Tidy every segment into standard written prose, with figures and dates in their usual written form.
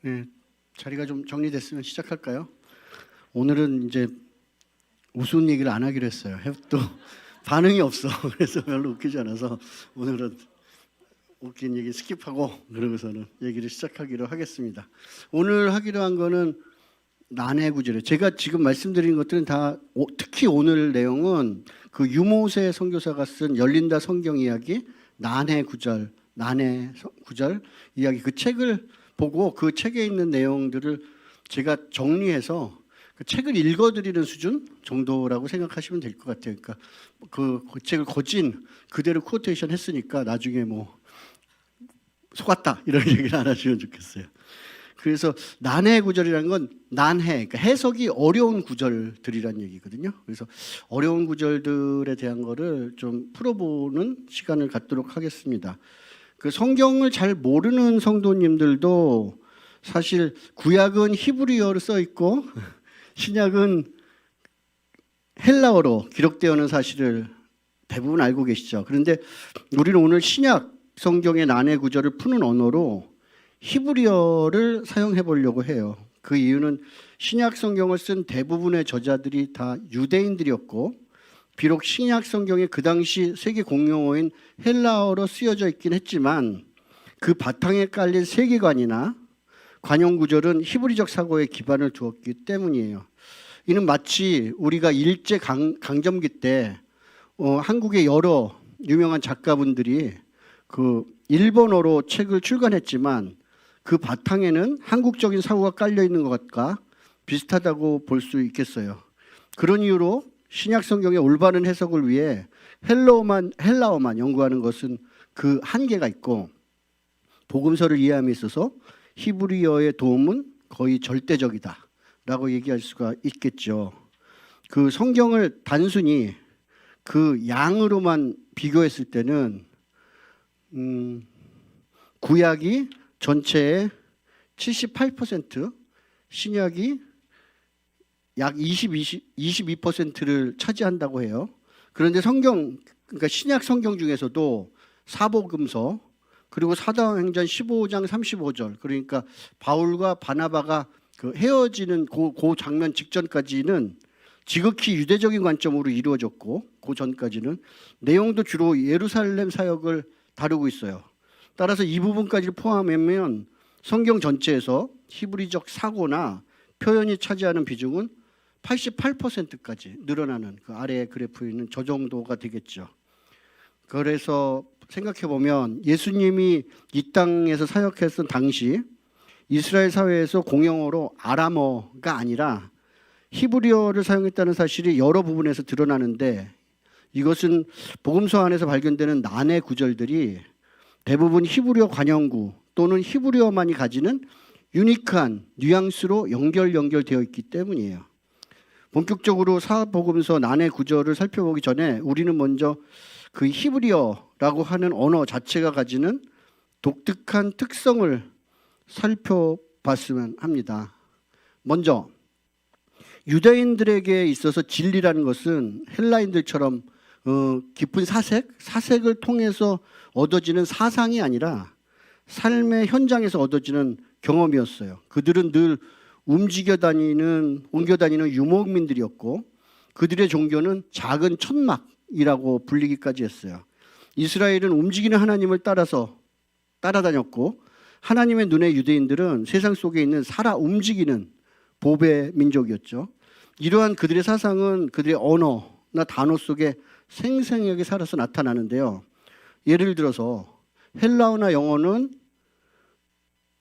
네, 자리가 좀 정리됐으면 시작할까요? 오늘은 이제 우스운 얘기를 안 하기로 했어요. 또 반응이 없어. 그래서 별로 웃기지 않아서 오늘은 웃긴 얘기 스킵하고 그러고서는 얘기를 시작하기로 하겠습니다. 오늘 하기로 한 거는 난해 구절이에요. 제가 지금 말씀드린 것들은 다 특히 오늘 내용은 그 유모세 선교사가 쓴 열린다 성경 이야기 난해 구절 이야기 그 책을 보고 그 책에 있는 내용들을 제가 정리해서 그 책을 읽어드리는 수준 정도라고 생각하시면 될 것 같아요. 그러니까 그 책을 거진 그대로 코테이션 했으니까 나중에 뭐 속았다 이런 얘기를 안 하시면 좋겠어요. 그래서 난해 구절이라는 건 난해, 그러니까 해석이 어려운 구절들이란 얘기거든요. 그래서 어려운 구절들에 대한 거를 좀 풀어보는 시간을 갖도록 하겠습니다. 그 성경을 잘 모르는 성도님들도 사실 구약은 히브리어로 써 있고 신약은 헬라어로 기록되어 있는 사실을 대부분 알고 계시죠. 그런데 우리는 오늘 신약 성경의 난해 구절을 푸는 언어로 히브리어를 사용해 보려고 해요. 그 이유는 신약 성경을 쓴 대부분의 저자들이 다 유대인들이었고 비록 신약 성경에 그 당시 세계 공용어인 헬라어로 쓰여져 있긴 했지만 그 바탕에 깔린 세계관이나 관용 구절은 히브리적 사고에 기반을 두었기 때문이에요. 이는 마치 우리가 일제 강점기 때 한국의 여러 유명한 작가분들이 그 일본어로 책을 출간했지만 그 바탕에는 한국적인 사고가 깔려 있는 것과 비슷하다고 볼 수 있겠어요. 그런 이유로 신약 성경의 올바른 해석을 위해 헬라어만 연구하는 것은 그 한계가 있고 복음서를 이해함에 있어서 히브리어의 도움은 거의 절대적이다라고 얘기할 수가 있겠죠. 그 성경을 단순히 그 양으로만 비교했을 때는 구약이 전체의 78%, 신약이 약 22%를 차지한다고 해요. 그런데 그러니까 신약 성경 중에서도 사복음서 그리고 사도행전 15장 35절 그러니까 바울과 바나바가 그 헤어지는 그 장면 직전까지는 지극히 유대적인 관점으로 이루어졌고 그 전까지는 내용도 주로 예루살렘 사역을 다루고 있어요. 따라서 이 부분까지 포함하면 성경 전체에서 히브리적 사고나 표현이 차지하는 비중은 88%까지 늘어나는 그 아래 그래프에 있는 저 정도가 되겠죠. 그래서 생각해 보면 예수님이 이 땅에서 사역했던 당시 이스라엘 사회에서 공용어로 아람어가 아니라 히브리어를 사용했다는 사실이 여러 부분에서 드러나는데 이것은 복음서 안에서 발견되는 난해 구절들이 대부분 히브리어 관용구 또는 히브리어만이 가지는 유니크한 뉘앙스로 연결되어 있기 때문이에요. 본격적으로 사복음서 난해 구절을 살펴보기 전에 우리는 먼저 그 히브리어라고 하는 언어 자체가 가지는 독특한 특성을 살펴봤으면 합니다. 먼저 유대인들에게 있어서 진리라는 것은 헬라인들처럼 깊은 사색을 통해서 얻어지는 사상이 아니라 삶의 현장에서 얻어지는 경험이었어요. 그들은 늘 옮겨 다니는 유목민들이었고 그들의 종교는 작은 천막이라고 불리기까지 했어요. 이스라엘은 움직이는 하나님을 따라다녔고 하나님의 눈에 유대인들은 세상 속에 있는 살아 움직이는 보배 민족이었죠. 이러한 그들의 사상은 그들의 언어나 단어 속에 생생하게 살아서 나타나는데요. 예를 들어서 헬라어나 영어는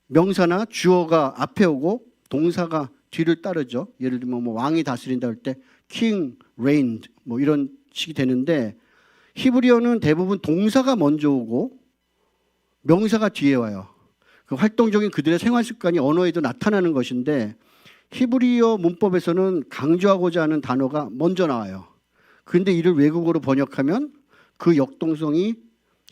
명사나 주어가 앞에 오고 동사가 뒤를 따르죠. 예를 들면 뭐 왕이 다스린다 할 때 king reigned 뭐 이런 식이 되는데 히브리어는 대부분 동사가 먼저 오고 명사가 뒤에 와요. 그 활동적인 그들의 생활 습관이 언어에도 나타나는 것인데 히브리어 문법에서는 강조하고자 하는 단어가 먼저 나와요. 그런데 이를 외국어로 번역하면 그 역동성이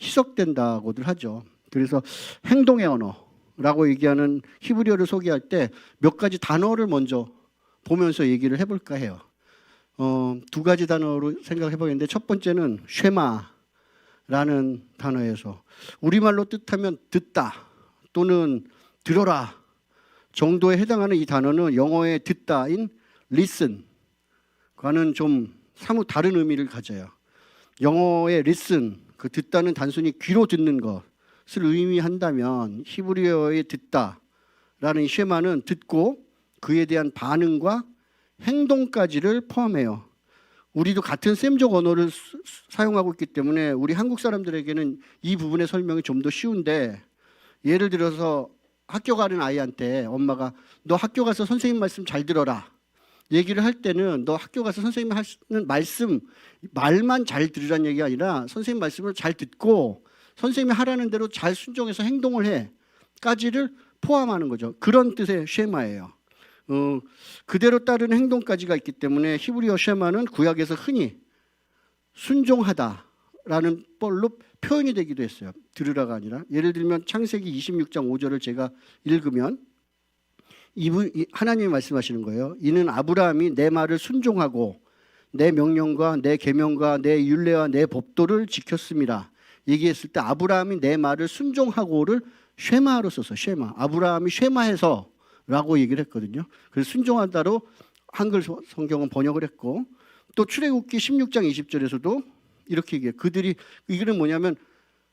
희석된다고들 하죠. 그래서 행동의 언어라고 얘기하는 히브리어를 소개할 때 몇 가지 단어를 먼저 보면서 얘기를 해볼까 해요. 두 가지 단어로 생각해 보겠는데 첫 번째는 쉐마라는 단어에서 우리말로 뜻하면 듣다 또는 들어라 정도에 해당하는 이 단어는 영어의 듣다인 listen과는 좀 사뭇 다른 의미를 가져요. 영어의 listen, 그 듣다는 단순히 귀로 듣는 것을 의미한다면 히브리어의 듣다라는 쉐마는 듣고 그에 대한 반응과 행동까지를 포함해요. 우리도 같은 셈족 언어를 사용하고 있기 때문에 우리 한국 사람들에게는 이 부분의 설명이 좀 더 쉬운데, 예를 들어서 학교 가는 아이한테 엄마가 너 학교 가서 선생님 말씀 잘 들어라 얘기를 할 때는 너 학교 가서 선생님이 하시는 말씀 말만 잘 들으라는 얘기가 아니라 선생님 말씀을 잘 듣고 선생님이 하라는 대로 잘 순종해서 행동을 해 까지를 포함하는 거죠. 그런 뜻의 쉐마예요. 그대로 따르는 행동까지가 있기 때문에 히브리어 쉐마는 구약에서 흔히 순종하다라는 뻘로 표현이 되기도 했어요. 들으라가 아니라. 예를 들면 창세기 26장 5절을 제가 읽으면 하나님이 말씀하시는 거예요. 이는 아브라함이 내 말을 순종하고 내 명령과 내 계명과 내 율례와 내 법도를 지켰습니다. 얘기했을 때 아브라함이 내 말을 순종하고를 쉐마로 써서 쉐마. 아브라함이 쉐마해서 라고 얘기를 했거든요. 그래서 순종한다로 한글 성경은 번역을 했고, 또 출애굽기 16장 20절에서도 이렇게 얘기해요. 그들이, 이거는 뭐냐면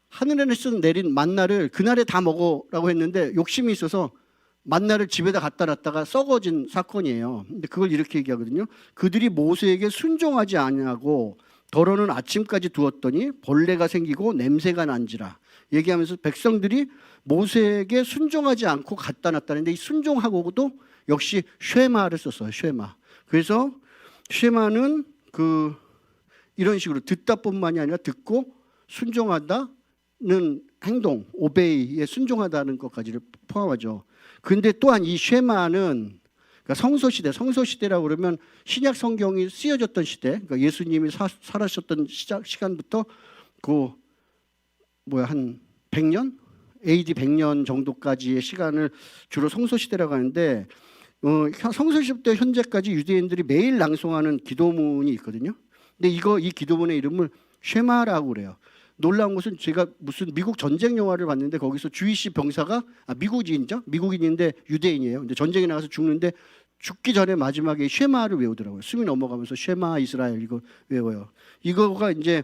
하늘에서 내린 만나를 그날에 다 먹어라고 했는데 욕심이 있어서 만나를 집에다 갖다 놨다가 썩어진 사건이에요. 근데 그걸 이렇게 얘기하거든요. 그들이 모세에게 순종하지 아니하고 덜어는 아침까지 두었더니 벌레가 생기고 냄새가 난지라 얘기하면서 백성들이 모세에게 순종하지 않고 갖다 놨다는데, 이 순종하고도 역시 쉐마를 썼어요. 쉐마. 그래서 쉐마는 이런 식으로 듣다뿐만이 아니라 듣고 순종한다는 행동, 오베이에 순종하다는 것까지를 포함하죠. 근데 또한 이 쉐마는 그러니까 성소시대라고 그러면 신약 성경이 쓰여졌던 시대, 그러니까 예수님이 살아셨던 시간부터 한 100년? AD 100년 정도까지의 시간을 주로 성소시대라고 하는데, 성소시대 현재까지 유대인들이 매일 낭송하는 기도문이 있거든요. 근데 이 기도문의 이름을 쉐마라고 그래요. 놀라운 것은 제가 무슨 미국 전쟁 영화를 봤는데 거기서 주이시 병사가 미국인인데 유대인이에요. 근데 전쟁에 나가서 죽는데 죽기 전에 마지막에 쉐마를 외우더라고요. 숨이 넘어가면서 쉐마 이스라엘 이거 외워요. 이거가 이제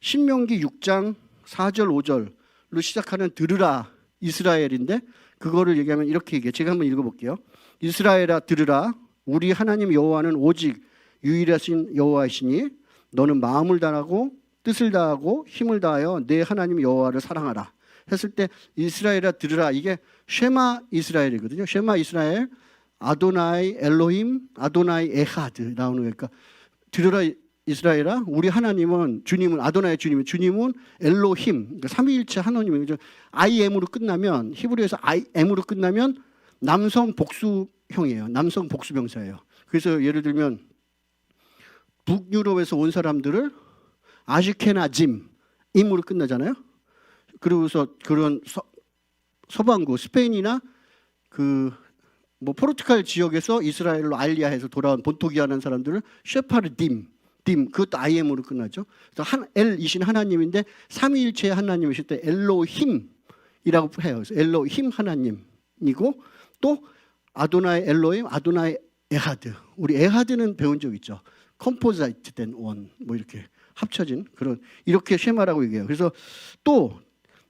신명기 6장 4절 5절로 시작하는 들으라 이스라엘인데, 그거를 얘기하면 이렇게 얘기해요. 제가 한번 읽어볼게요. 이스라엘아 들으라, 우리 하나님 여호와는 오직 유일하신 여호와이시니 너는 마음을 다하고 뜻을 다하고 힘을 다하여 내 하나님 여호와를 사랑하라 했을 때 이스라엘아 들으라, 이게 쉐마 이스라엘이거든요. 쉐마 이스라엘, 아도나이 엘로힘, 아도나이 에하드 나오는 거니까, 들으라 이스라엘아, 우리 하나님은 주님은 아도나이 주님은 엘로힘, 그러니까 삼위일체 하나님이죠. IM으로 끝나면, 히브리어에서 IM으로 끝나면 남성 복수형이에요. 남성 복수명사예요. 그래서 예를 들면 북유럽에서 온 사람들을 아시케나짐 임으로 끝나잖아요. 그러고서 그런 서방구 스페인이나 포르투갈 지역에서 이스라엘로 알리아해서 돌아온 본토기하는 사람들을 셰파르딤, 그것도 IM으로 끝나죠. 그래서 엘이신 하나님인데 삼위일체의 하나님이실 때 엘로힘이라고 해요. 그래서 엘로힘 하나님이고, 또 아도나이 엘로힘, 아도나이 에하드. 우리 에하드는 배운 적 있죠. 컴포자이트 된 원, 이렇게 합쳐진 그런, 이렇게 쉐마라고 얘기해요. 그래서 또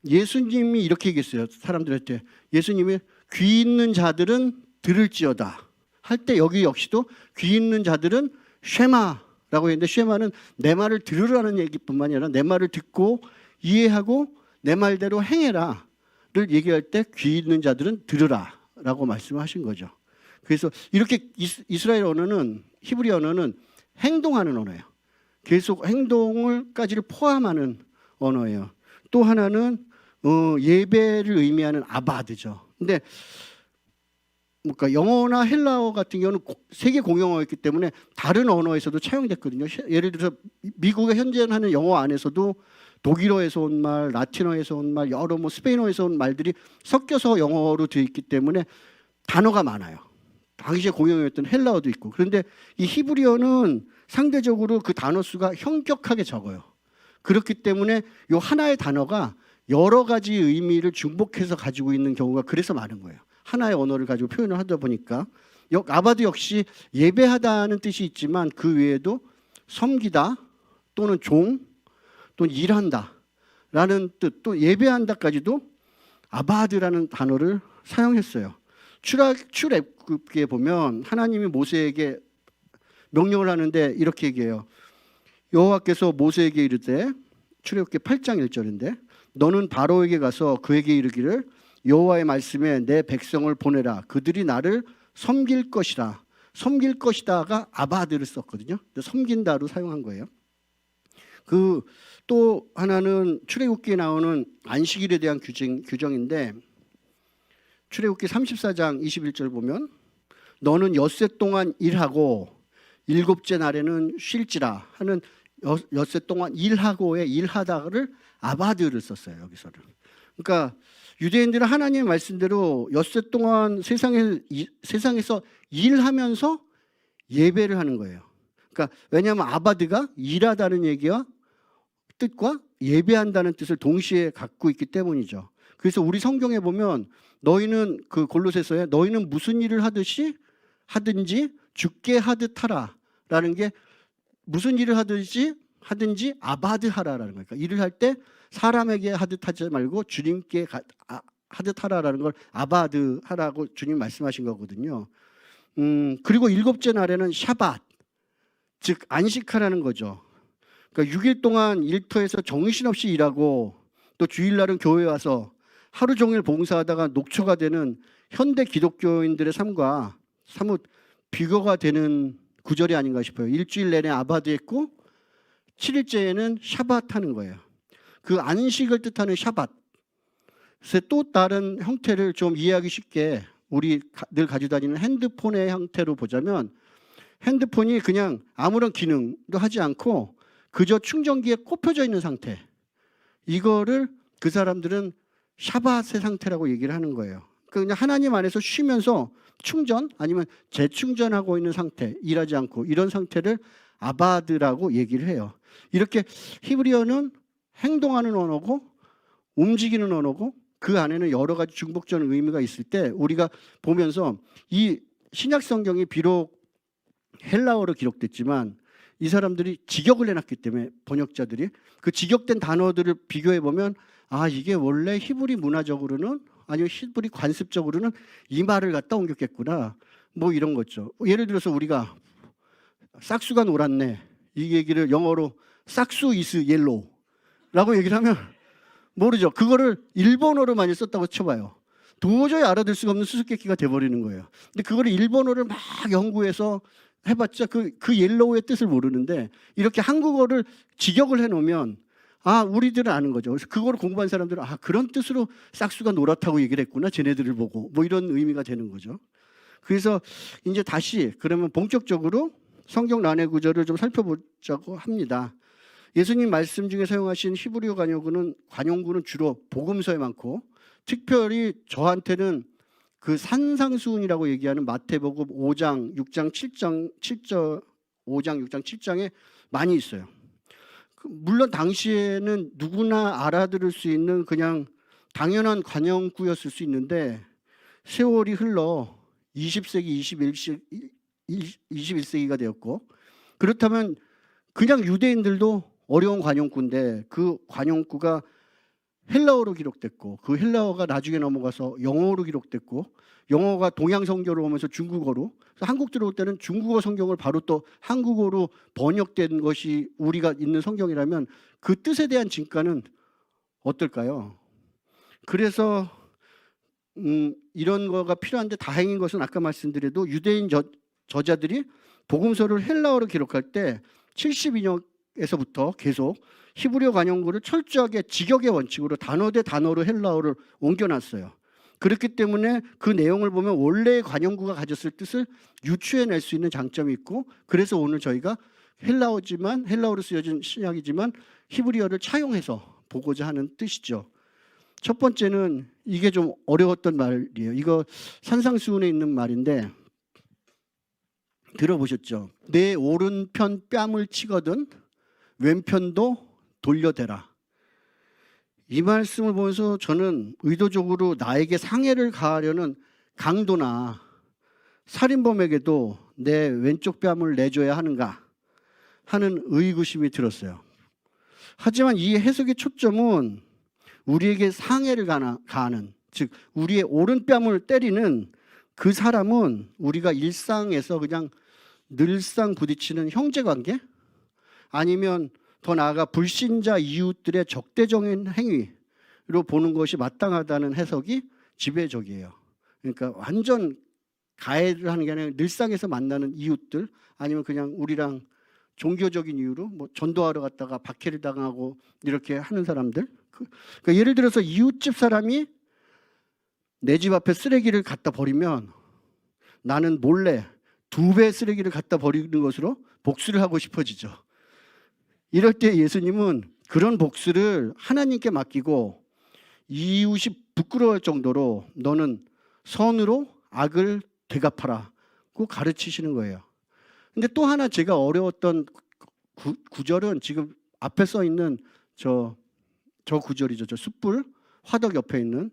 예수님이 이렇게 얘기했어요. 사람들한테 예수님이 귀 있는 자들은 들을지어다 할 때 여기 역시도 귀 있는 자들은 쉐마라고 했는데, 쉐마는 내 말을 들으라는 얘기뿐만이 아니라 내 말을 듣고 이해하고 내 말대로 행해라를 얘기할 때 귀 있는 자들은 들으라라고 말씀하신 거죠. 그래서 이렇게 이스라엘 언어는, 히브리 언어는 행동하는 언어예요. 계속 행동을까지를 포함하는 언어예요. 또 하나는 예배를 의미하는 아바드죠. 근데 영어나 헬라어 같은 경우는 세계 공용어였기 때문에 다른 언어에서도 차용됐거든요. 예를 들어서 미국에 현재하는 영어 안에서도 독일어에서 온 말, 라틴어에서 온 말, 여러 스페인어에서 온 말들이 섞여서 영어로 되어 있기 때문에 단어가 많아요. 당시에 공용어였던 헬라어도 있고. 그런데 이 히브리어는 상대적으로 그 단어 수가 현격하게 적어요. 그렇기 때문에 이 하나의 단어가 여러 가지 의미를 중복해서 가지고 있는 경우가 그래서 많은 거예요. 하나의 언어를 가지고 표현을 하다 보니까 아바드 역시 예배하다는 뜻이 있지만 그 외에도 섬기다 또는 종 또는 일한다라는 뜻, 또 예배한다까지도 아바드라는 단어를 사용했어요. 출애굽기에 보면 하나님이 모세에게 명령을 하는데 이렇게 얘기해요. 여호와께서 모세에게 이르되, 출애굽기 8장 1절인데, 너는 바로에게 가서 그에게 이르기를 여호와의 말씀에 내 백성을 보내라. 그들이 나를 섬길 것이라. 섬길 것이다가 아바드를 썼거든요. 섬긴다로 사용한 거예요. 그 또 하나는 출애굽기에 나오는 안식일에 대한 규정인데, 출애굽기 34장 21절 보면 너는 엿새 동안 일하고 일곱째 날에는 쉴지라 하는 엿새 동안 일하고의 일하다를 아바드를 썼어요. 여기서는. 그러니까 유대인들은 하나님의 말씀대로 엿새 동안 세상에서 일하면서 예배를 하는 거예요. 그러니까 왜냐하면 아바드가 일하다는 얘기와 뜻과 예배한다는 뜻을 동시에 갖고 있기 때문이죠. 그래서 우리 성경에 보면 너희는, 그 골로새서에 너희는 무슨 일을 하든지 주께 하듯 하라라는 게, 무슨 일을 하든지 아바드 하라라는 거니까, 일을 할 때 사람에게 하듯 하지 말고 주님께 하듯 하라라는 걸 아바드 하라고 주님 말씀하신 거거든요. 그리고 일곱째 날에는 샤밧, 즉 안식하라는 거죠. 그러니까 6일 동안 일터에서 정신없이 일하고 또 주일날은 교회에 와서 하루 종일 봉사하다가 녹초가 되는 현대 기독교인들의 삶과 사뭇 비교가 되는 구절이 아닌가 싶어요. 일주일 내내 아바드했고 7일째에는 샤밧 하는 거예요. 그 안식을 뜻하는 샤밧. 또 다른 형태를 좀 이해하기 쉽게 우리 늘 가지고 다니는 핸드폰의 형태로 보자면, 핸드폰이 그냥 아무런 기능도 하지 않고 그저 충전기에 꼽혀져 있는 상태, 이거를 그 사람들은 샤밧의 상태라고 얘기를 하는 거예요. 그냥 하나님 안에서 쉬면서 충전 아니면 재충전하고 있는 상태, 일하지 않고, 이런 상태를 아바드라고 얘기를 해요. 이렇게 히브리어는 행동하는 언어고 움직이는 언어고 그 안에는 여러 가지 중복적인 의미가 있을 때 우리가 보면서, 이 신약 성경이 비록 헬라어로 기록됐지만 이 사람들이 직역을 해놨기 때문에, 번역자들이 그 직역된 단어들을 비교해 보면, 아, 이게 원래 히브리 문화적으로는, 아니면 히브리 관습적으로는 이 말을 갖다 옮겼겠구나, 뭐 이런 거죠. 예를 들어서 우리가 싹수가 노랗네, 이 얘기를 영어로 싹수 이스 옐로우라고 얘기를 하면 모르죠. 그거를 일본어로 많이 썼다고 쳐봐요. 도저히 알아들 수가 없는 수수께끼가 돼버리는 거예요. 근데 그거를 일본어를 막 연구해서 해봤자 그 옐로우의 뜻을 모르는데, 이렇게 한국어를 직역을 해놓으면 우리들은 아는 거죠. 그래서 그거를 공부한 사람들은 그런 뜻으로 싹수가 노랗다고 얘기를 했구나, 쟤네들을 보고, 뭐 이런 의미가 되는 거죠. 그래서 이제 다시 그러면 본격적으로 성경 난해 구절을 좀 살펴보자고 합니다. 예수님 말씀 중에 사용하신 히브리어 관용구는 주로 복음서에 많고, 특별히 저한테는 그 산상수훈이라고 얘기하는 마태복음 5장, 6장, 5장, 6장, 7장에 많이 있어요. 물론 당시에는 누구나 알아들을 수 있는 그냥 당연한 관용구였을 수 있는데, 세월이 흘러 20세기, 21세기가 되었고, 그렇다면 그냥 유대인들도 어려운 관용구인데, 그 관용구가 헬라어로 기록됐고, 그 헬라어가 나중에 넘어가서 영어로 기록됐고, 영어가 동양 성경으로 오면서 중국어로, 한국 들어올 때는 중국어 성경을 바로 또 한국어로 번역된 것이 우리가 있는 성경이라면 그 뜻에 대한 진가는 어떨까요? 그래서 이런 거가 필요한데, 다행인 것은 아까 말씀드려도 유대인 저자들이 복음서를 헬라어로 기록할 때 72년에서부터 계속 히브리어 관용구를 철저하게 직역의 원칙으로 단어 대 단어로 헬라어를 옮겨놨어요. 그렇기 때문에 그 내용을 보면 원래의 관용구가 가졌을 뜻을 유추해낼 수 있는 장점이 있고, 그래서 오늘 저희가 헬라어로 쓰여진 신약이지만 히브리어를 차용해서 보고자 하는 뜻이죠. 첫 번째는 이게 좀 어려웠던 말이에요. 이거 산상수훈에 있는 말인데 들어보셨죠? 내 오른편 뺨을 치거든 왼편도 돌려대라. 이 말씀을 보면서 저는 의도적으로 나에게 상해를 가하려는 강도나 살인범에게도 내 왼쪽 뺨을 내줘야 하는가 하는 의구심이 들었어요. 하지만 이 해석의 초점은 우리에게 상해를 가하는, 즉 우리의 오른뺨을 때리는 그 사람은 우리가 일상에서 그냥 늘상 부딪히는 형제관계, 아니면 더 나아가 불신자 이웃들의 적대적인 행위로 보는 것이 마땅하다는 해석이 지배적이에요. 그러니까 완전 가해를 하는 게 아니라 늘상에서 만나는 이웃들, 아니면 그냥 우리랑 종교적인 이유로 뭐 전도하러 갔다가 박해를 당하고 이렇게 하는 사람들. 그러니까 예를 들어서 이웃집 사람이 내 집 앞에 쓰레기를 갖다 버리면 나는 몰래 2배 쓰레기를 갖다 버리는 것으로 복수를 하고 싶어지죠. 이럴 때 예수님은 그런 복수를 하나님께 맡기고 이웃이 부끄러울 정도로 너는 선으로 악을 되갚아라고 가르치시는 거예요. 근데 또 하나 제가 어려웠던 구절은 지금 앞에 써 있는 저 구절이죠. 저 숯불 화덕 옆에 있는,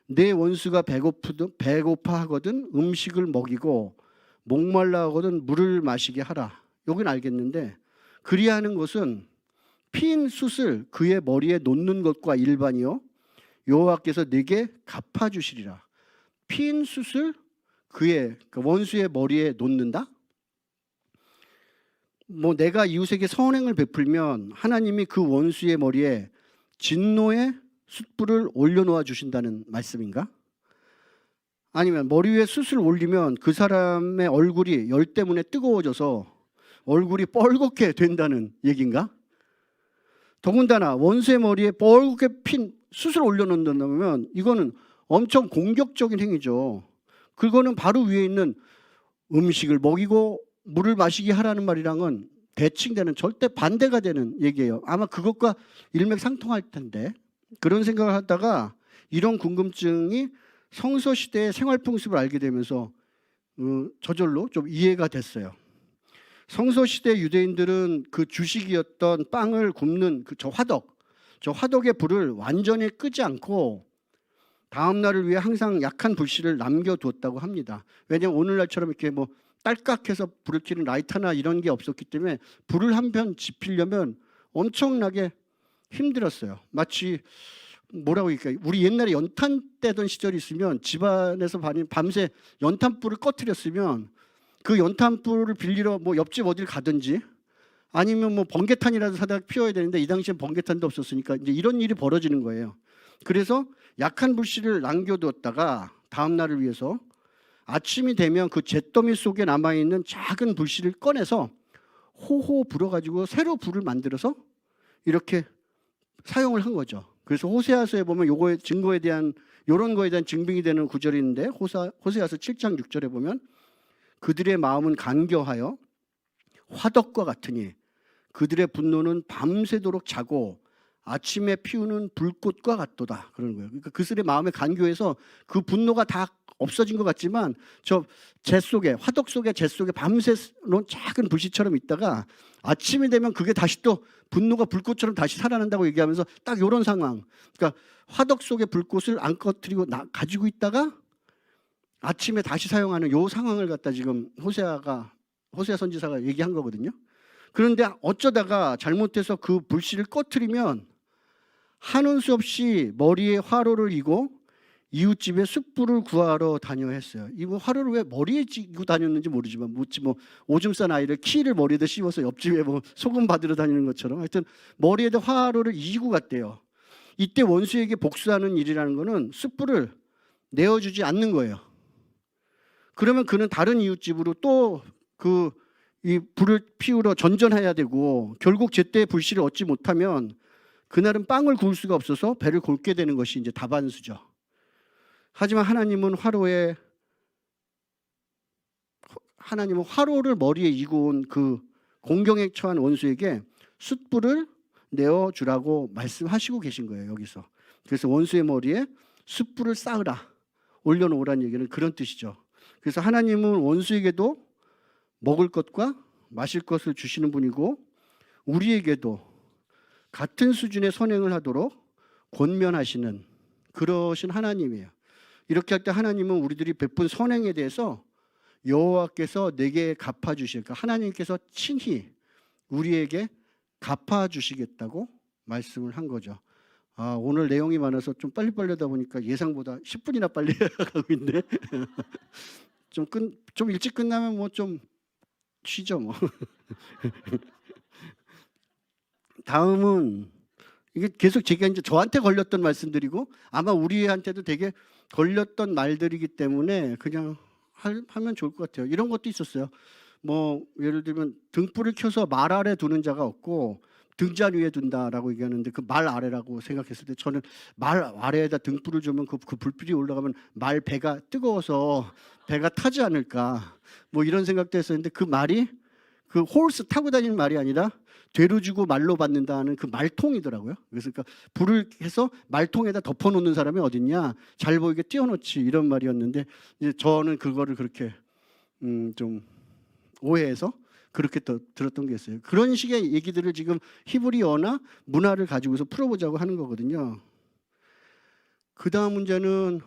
내 원수가 배고파 하거든 음식을 먹이고 목말라 하거든 물을 마시게 하라. 여긴 알겠는데, 그리하는 것은 피인 숯을 그의 머리에 놓는 것과 일반이요 여호와께서 네게 갚아주시리라. 피인 숯을 그의 원수의 머리에 놓는다? 뭐 내가 이웃에게 선행을 베풀면 하나님이 그 원수의 머리에 진노의 숯불을 올려놓아 주신다는 말씀인가? 아니면 머리 위에 숯을 올리면 그 사람의 얼굴이 열 때문에 뜨거워져서 얼굴이 뻘겋게 된다는 얘기인가? 더군다나 원수의 머리에 뻘겋게 핀 숯을 올려놓는다면 이거는 엄청 공격적인 행위죠. 그거는 바로 위에 있는 음식을 먹이고 물을 마시게 하라는 말이랑은 대칭되는, 절대 반대가 되는 얘기예요. 아마 그것과 일맥상통할 텐데, 그런 생각을 하다가 이런 궁금증이 성서시대의 생활풍습을 알게 되면서 저절로 좀 이해가 됐어요. 성서시대 유대인들은 그 주식이었던 빵을 굽는 저 화덕의 불을 완전히 끄지 않고 다음 날을 위해 항상 약한 불씨를 남겨두었다고 합니다. 왜냐하면 오늘날처럼 이렇게 뭐 딸깍해서 불을 켜는 라이터나 이런 게 없었기 때문에 불을 한 편 지피려면 엄청나게 힘들었어요. 마치 뭐라고 할까요? 우리 옛날에 연탄 떼던 시절이 있으면 집안에서 밤새 연탄불을 꺼트렸으면 그 연탄불을 빌리러 뭐 옆집 어딜 가든지, 아니면 뭐 번개탄이라도 사다 피워야 되는데 이 당시엔 번개탄도 없었으니까 이제 이런 일이 벌어지는 거예요. 그래서 약한 불씨를 남겨두었다가 다음 날을 위해서 아침이 되면 그 잿더미 속에 남아있는 작은 불씨를 꺼내서 호호 불어가지고 새로 불을 만들어서 이렇게 사용을 한 거죠. 그래서 호세아서에 보면 요거의 증거에 대한, 요런 거에 대한 증빙이 되는 구절이 있는데, 호세아서 7장 6절에 보면 그들의 마음은 간교하여 화덕과 같으니 그들의 분노는 밤새도록 자고 아침에 피우는 불꽃과 같도다, 그러는 거예요. 그러니까 그들의 마음에 간교해서 그 분노가 다 없어진 것 같지만 저 재 속에, 화덕 속에 재 속에 밤새 놓은 작은 불씨처럼 있다가 아침이 되면 그게 다시 또 분노가 불꽃처럼 다시 살아난다고 얘기하면서 딱 이런 상황. 그러니까 화덕 속의 불꽃을 안 꺼뜨리고 가지고 있다가 아침에 다시 사용하는 요 상황을 갖다 지금 호세아 선지자가 얘기한 거거든요. 그런데 어쩌다가 잘못해서 그 불씨를 꺼뜨리면 하는 수 없이 머리에 화로를 이고 이웃집에 숯불을 구하러 다녀 했어요. 이거 화로를 왜 머리에 쥐고 다녔는지 모르지만, 뭐 오줌 싼 아이를 키를 머리에다 씌워서 옆집에 뭐 소금 받으러 다니는 것처럼 하여튼 머리에다 화로를 이고 갔대요. 이때 원수에게 복수하는 일이라는 거는 숯불을 내어주지 않는 거예요. 그러면 그는 다른 이웃집으로 또 이 불을 피우러 전전해야 되고, 결국 제때 불씨를 얻지 못하면 그날은 빵을 구울 수가 없어서 배를 골게 되는 것이 이제 다반수죠. 하지만 하나님은 화로를 머리에 이고 온 그 공경에 처한 원수에게 숯불을 내어주라고 말씀하시고 계신 거예요, 여기서. 그래서 원수의 머리에 숯불을 쌓으라, 올려놓으라는 얘기는 그런 뜻이죠. 그래서 하나님은 원수에게도 먹을 것과 마실 것을 주시는 분이고 우리에게도 같은 수준의 선행을 하도록 권면하시는 그러신 하나님이에요. 이렇게 할 때 하나님은 우리들이 베푼 선행에 대해서 여호와께서 내게 갚아주실, 그러니까 하나님께서 친히 우리에게 갚아주시겠다고 말씀을 한 거죠. 오늘 내용이 많아서 좀 빨리빨리 하다 보니까 예상보다 10분이나 빨리 가고 있네. 좀 일찍 끝나면 뭐 좀 쉬죠 뭐. 다음은 이게 계속 제가 이제 저한테 걸렸던 말씀들이고 아마 우리한테도 되게 걸렸던 말들이기 때문에 그냥 하면 좋을 것 같아요. 이런 것도 있었어요. 뭐 예를 들면 등불을 켜서 말 아래 두는 자가 없고 등잔 위에 둔다라고 얘기하는데 그 말 아래라고 생각했을 때 저는 말 아래에다 등불을 주면 그 불빛이 올라가면 말 배가 뜨거워서 배가 타지 않을까 뭐 이런 생각도 했었는데 그 말이 그 홀스 타고 다니는 말이 아니라 되로 주고 말로 받는다는 그 말통이더라고요. 그래서 그러니까 불을 해서 말통에다 덮어놓는 사람이 어딨냐, 잘 보이게 띄워놓지, 이런 말이었는데 이제 저는 그거를 그렇게 좀 오해해서 그렇게 또 들었던 게 있어요. 그런 식의 얘기들을 지금 히브리어나 문화를 가지고서 풀어보자고 하는 거거든요. 그 다음 문제는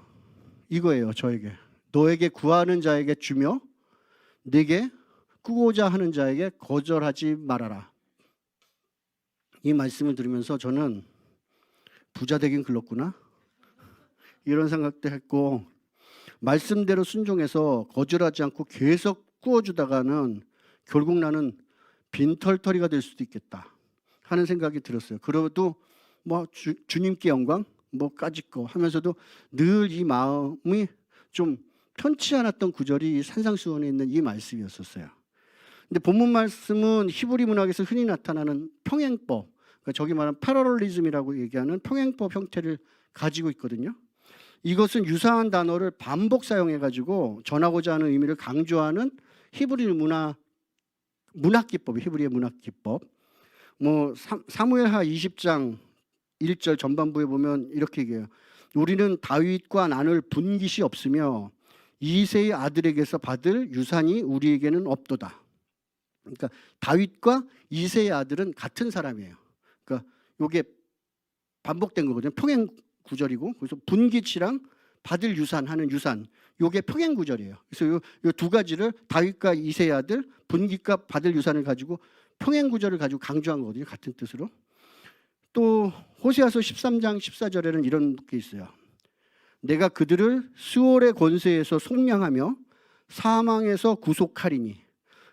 이거예요. 저에게 너에게 구하는 자에게 주며 내게 꾸고자 하는 자에게 거절하지 말아라. 이 말씀을 들으면서 저는 부자 되긴 글렀구나 이런 생각도 했고, 말씀대로 순종해서 거절하지 않고 계속 꾸어주다가는 결국 나는 빈털터리가 될 수도 있겠다 하는 생각이 들었어요. 그래도 뭐 주님께 영광 뭐까짓 거 하면서도 늘 이 마음이 좀 편치 않았던 구절이 산상수훈에 있는 이 말씀이었었어요. 근데 본문 말씀은 히브리 문학에서 흔히 나타나는 평행법, 그러니까 저기 말하는 패러럴리즘이라고 얘기하는 평행법 형태를 가지고 있거든요. 이것은 유사한 단어를 반복 사용해가지고 전하고자 하는 의미를 강조하는 히브리 문학기법, 히브리의 문학기법. 뭐 사무엘하 20장 1절 전반부에 보면 이렇게 얘기해요. 우리는 다윗과 나눌 분깃이 없으며 이새의 아들에게서 받을 유산이 우리에게는 없도다. 그러니까 다윗과 이새의 아들은 같은 사람이에요. 그러니까 이게 반복된 거거든요. 평행 구절이고, 그래서 분깃이랑 받을 유산 하는 유산, 이게 평행 구절이에요. 그래서 요 두 가지를 다윗과 이새의 아들, 분깃과 받을 유산을 가지고 평행 구절을 가지고 강조한 거거든요. 같은 뜻으로. 또 호세아서 13장 14절에는 이런 게 있어요. 내가 그들을 수월의 권세에서 속량하며 사망에서 구속하리니.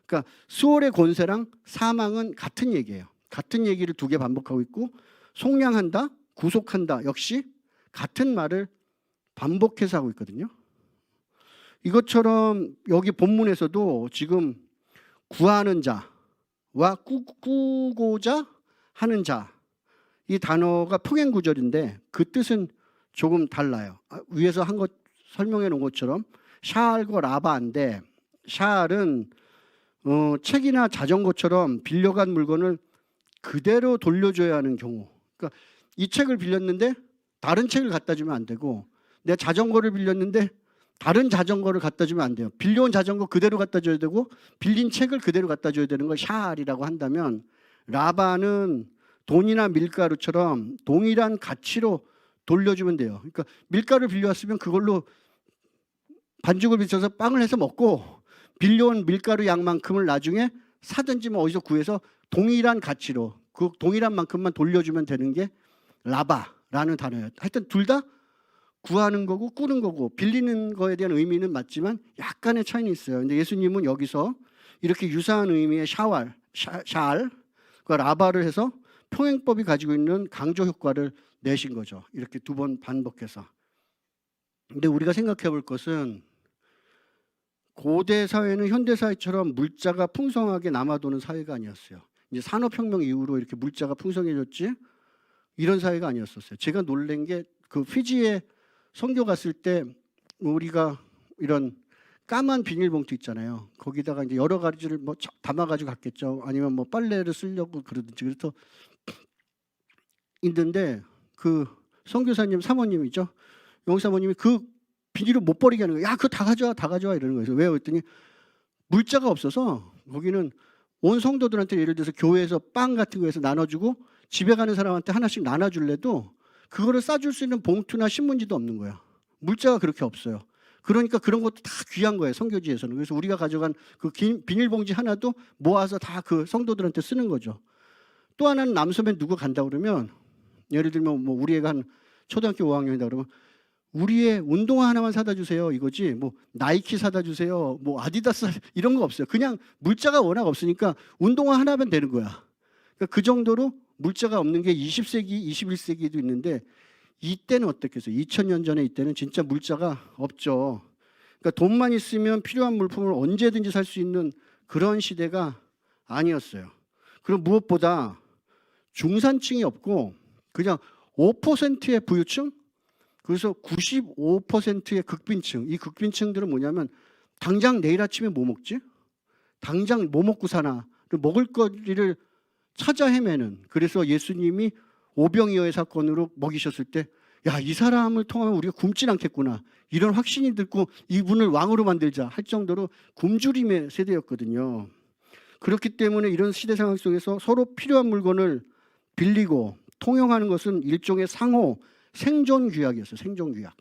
그러니까 수월의 권세랑 사망은 같은 얘기예요. 같은 얘기를 두 개 반복하고 있고, 속량한다, 구속한다 역시 같은 말을 반복해서 하고 있거든요. 이것처럼 여기 본문에서도 지금 구하는 자와 꾸고자 하는 자, 이 단어가 평행 구절인데 그 뜻은 조금 달라요. 위에서 한 것 설명해 놓은 것처럼 샤알과 라바인데, 샤알은 책이나 자전거처럼 빌려간 물건을 그대로 돌려줘야 하는 경우. 그러니까 이 책을 빌렸는데 다른 책을 갖다 주면 안 되고, 내 자전거를 빌렸는데 다른 자전거를 갖다 주면 안 돼요. 빌려온 자전거 그대로 갖다 줘야 되고 빌린 책을 그대로 갖다 줘야 되는 걸 샤알이라고 한다면, 라바는 돈이나 밀가루처럼 동일한 가치로 돌려주면 돼요. 그러니까 밀가루 빌려왔으면 그걸로 반죽을 비춰서 빵을 해서 먹고, 빌려온 밀가루 양만큼을 나중에 사든지 뭐 어디서 구해서 동일한 가치로 그 동일한 만큼만 돌려주면 되는 게 라바라는 단어예요. 하여튼 둘 다 구하는 거고 꾸는 거고 빌리는 거에 대한 의미는 맞지만 약간의 차이는 있어요. 근데 예수님은 여기서 이렇게 유사한 의미의 샤알과 라바를 해서 평행법이 가지고 있는 강조 효과를 내신 거죠. 이렇게 두 번 반복해서. 근데 우리가 생각해 볼 것은, 고대 사회는 현대 사회처럼 물자가 풍성하게 남아도는 사회가 아니었어요. 이제 산업혁명 이후로 이렇게 물자가 풍성해졌지 이런 사회가 아니었었어요. 제가 놀란 게 그 피지에 선교 갔을 때 우리가 이런 까만 비닐봉투 있잖아요. 거기다가 이제 여러 가지를 뭐 담아가지고 갔겠죠. 아니면 뭐 빨래를 쓰려고 그러든지. 그래서 있는데 그 선교사님 사모님이죠. 영사모님이 그 비닐을 못 버리게 하는 거예요. 야, 그거 다 가져와 이러는 거예요. 왜요? 그랬더니 물자가 없어서 거기는 온 성도들한테 예를 들어서 교회에서 빵 같은 거 해서 나눠주고 집에 가는 사람한테 하나씩 나눠줄래도 그거를 싸줄 수 있는 봉투나 신문지도 없는 거야. 물자가 그렇게 없어요. 그러니까 그런 것도 다 귀한 거예요, 선교지에서는. 그래서 우리가 가져간 그 비닐봉지 하나도 모아서 다 그 성도들한테 쓰는 거죠. 또 하나는 남섬에 누구 간다 그러면, 예를 들면 뭐 우리 애가 한 초등학교 5학년이다 그러면 우리의 운동화 하나만 사다 주세요 이거지, 뭐 나이키 사다 주세요, 뭐 아디다스 이런 거 없어요. 그냥 물자가 워낙 없으니까 운동화 하나면 되는 거야. 그러니까 그 정도로 물자가 없는 게 20세기, 21세기도 있는데, 이때는 어떻겠어요? 2000년 전에 이때는 진짜 물자가 없죠. 그러니까 돈만 있으면 필요한 물품을 언제든지 살 수 있는 그런 시대가 아니었어요. 그리고 무엇보다 중산층이 없고 그냥 5%의 부유층, 그래서 95%의 극빈층. 이 극빈층들은 뭐냐면 당장 내일 아침에 뭐 먹지? 당장 뭐 먹고 사나? 먹을 거리를 찾아 헤매는. 그래서 예수님이 오병이어의 사건으로 먹이셨을 때, 야, 이 사람을 통하면 우리가 굶진 않겠구나, 이런 확신이 들고 이분을 왕으로 만들자 할 정도로 굶주림의 세대였거든요. 그렇기 때문에 이런 시대 상황 속에서 서로 필요한 물건을 빌리고 통용하는 것은 일종의 상호 생존 규약이었어요. 생존 규약.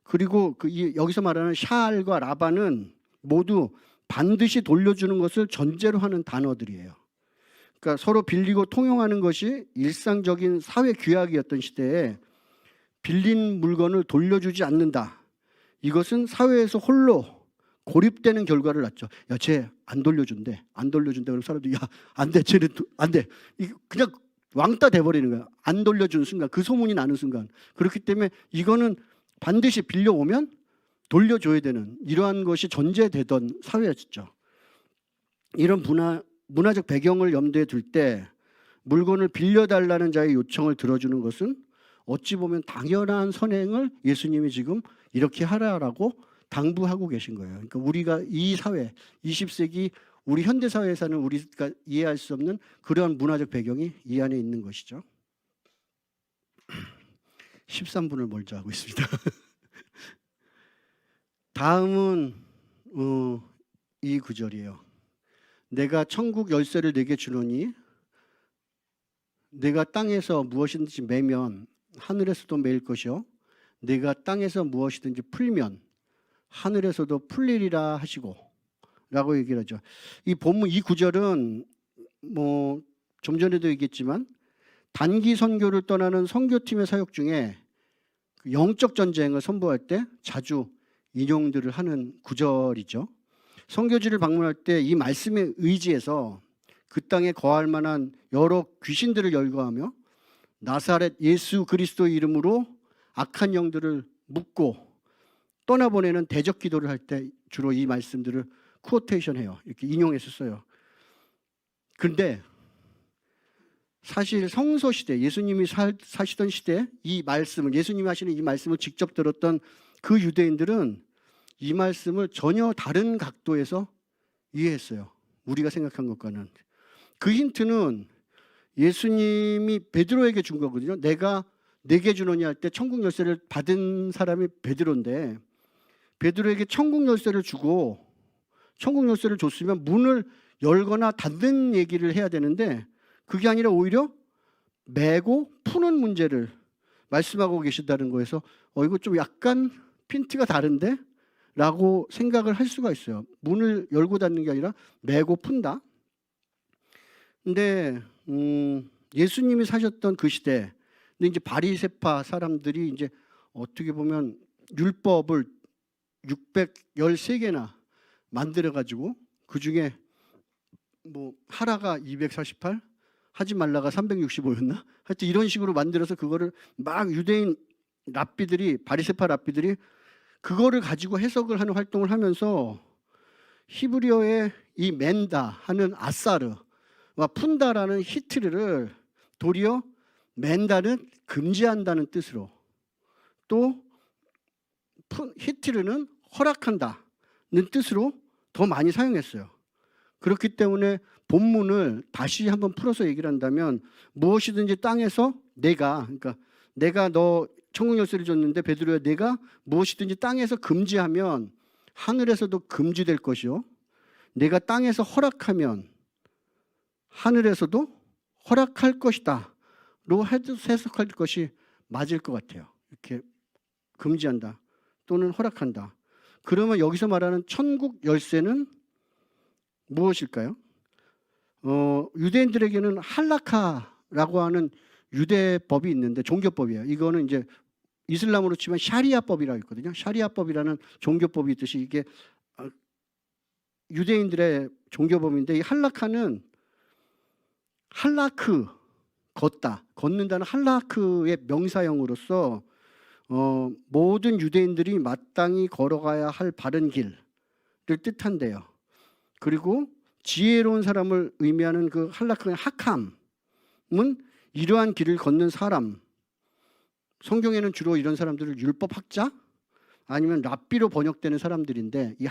그리고 여기서 말하는 샤알과 라반은 모두 반드시 돌려주는 것을 전제로 하는 단어들이에요. 그러니까 서로 빌리고 통용하는 것이 일상적인 사회 규약이었던 시대에 빌린 물건을 돌려주지 않는다, 이것은 사회에서 홀로 고립되는 결과를 낳죠. 야, 쟤 안 돌려준대. 안 돌려준대. 그럼 사람들이, 야, 안 돼. 쟤는 안 돼. 그냥 왕따 돼버리는 거야. 안 돌려주는 순간, 그 소문이 나는 순간. 그렇기 때문에 이거는 반드시 빌려오면 돌려줘야 되는, 이러한 것이 전제되던 사회였죠. 이런 문화적 배경을 염두에 둘 때 물건을 빌려달라는 자의 요청을 들어주는 것은 어찌 보면 당연한 선행을 예수님이 지금 이렇게 하라라고 당부하고 계신 거예요. 그러니까 우리가 이 사회, 20세기 우리 현대 사회에 사는 우리가 이해할 수 없는 그러한 문화적 배경이 이 안에 있는 것이죠. 13분을 멀쩡 하고 있습니다. 다음은 이 구절이에요. 내가 천국 열쇠를 내게 주노니 내가 땅에서 무엇이든지 매면 하늘에서도 매일 것이요 내가 땅에서 무엇이든지 풀면 하늘에서도 풀리리라 하시고 라고 얘기를 하죠. 이 본문, 이 구절은 뭐 좀 전에도 얘기했지만 단기 선교를 떠나는 선교팀의 사역 중에 영적 전쟁을 선포할 때 자주 인용들을 하는 구절이죠. 선교지를 방문할 때 이 말씀에 의지해서 그 땅에 거할 만한 여러 귀신들을 열거하며 나사렛 예수 그리스도의 이름으로 악한 영들을 묶고 떠나보내는 대적 기도를 할 때 주로 이 말씀들을 퀘오테이션해요. 이렇게 인용해서 그런데 사실 성서 시대, 예수님이 사시던 시대 이 말씀을, 예수님이 하시는 이 말씀을 직접 들었던 그 유대인들은 이 말씀을 전혀 다른 각도에서 이해했어요. 우리가 생각한 것과는. 그 힌트는 예수님이 베드로에게 준 거거든요. 내가 내게 주노니 할 때 천국 열쇠를 받은 사람이 베드로인데, 베드로에게 천국 열쇠를 주고 천국 열쇠를 줬으면 문을 열거나 닫는 얘기를 해야 되는데 그게 아니라 오히려 매고 푸는 문제를 말씀하고 계신다는 거에서 이거 좀 약간 핀트가 다른데? 라고 생각을 할 수가 있어요. 문을 열고 닫는 게 아니라 매고 푼다. 근데 예수님이 사셨던 그 시대, 근데 이제 바리새파 사람들이 이제 어떻게 보면 율법을 613개나 만들어 가지고 그 중에 뭐 하라가 248, 하지 말라가 365였나? 하여튼 이런 식으로 만들어서 그거를 막 유대인 랍비들이, 바리새파 랍비들이 그거를 가지고 해석을 하는 활동을 하면서 히브리어의 이 맨다 하는 아사르와 푼다라는 히트르를 도리어 맨다는 금지한다는 뜻으로, 또 히트르는 허락한다는 뜻으로 더 많이 사용했어요. 그렇기 때문에 본문을 다시 한번 풀어서 얘기를 한다면 무엇이든지 땅에서 그러니까 내가 너 천국 열쇠를 줬는데 베드로야, 내가 무엇이든지 땅에서 금지하면 하늘에서도 금지될 것이요 내가 땅에서 허락하면 하늘에서도 허락할 것이다 로 해석할 것이 맞을 것 같아요. 이렇게 금지한다 또는 허락한다. 그러면 여기서 말하는 천국 열쇠는 무엇일까요? 유대인들에게는 할라카라고 하는 유대법이 있는데 종교법이에요. 이거는 이제 이슬람으로 치면 샤리아법이라고 있거든요. 샤리아법이라는 종교법이 있듯이 이게 유대인들의 종교법인데, 이 할라카는 할라크, 걷는다는 할라크의 명사형으로서 모든 유대인들이 마땅히 걸어가야 할 바른 길을 뜻한대요. 그리고 지혜로운 사람을 의미하는 그 할라크의 하캄은 이러한 길을 걷는 사람, 성경에는 주로 이런 사람들을 율법학자 아니면 랍비로 번역되는 사람들인데, 이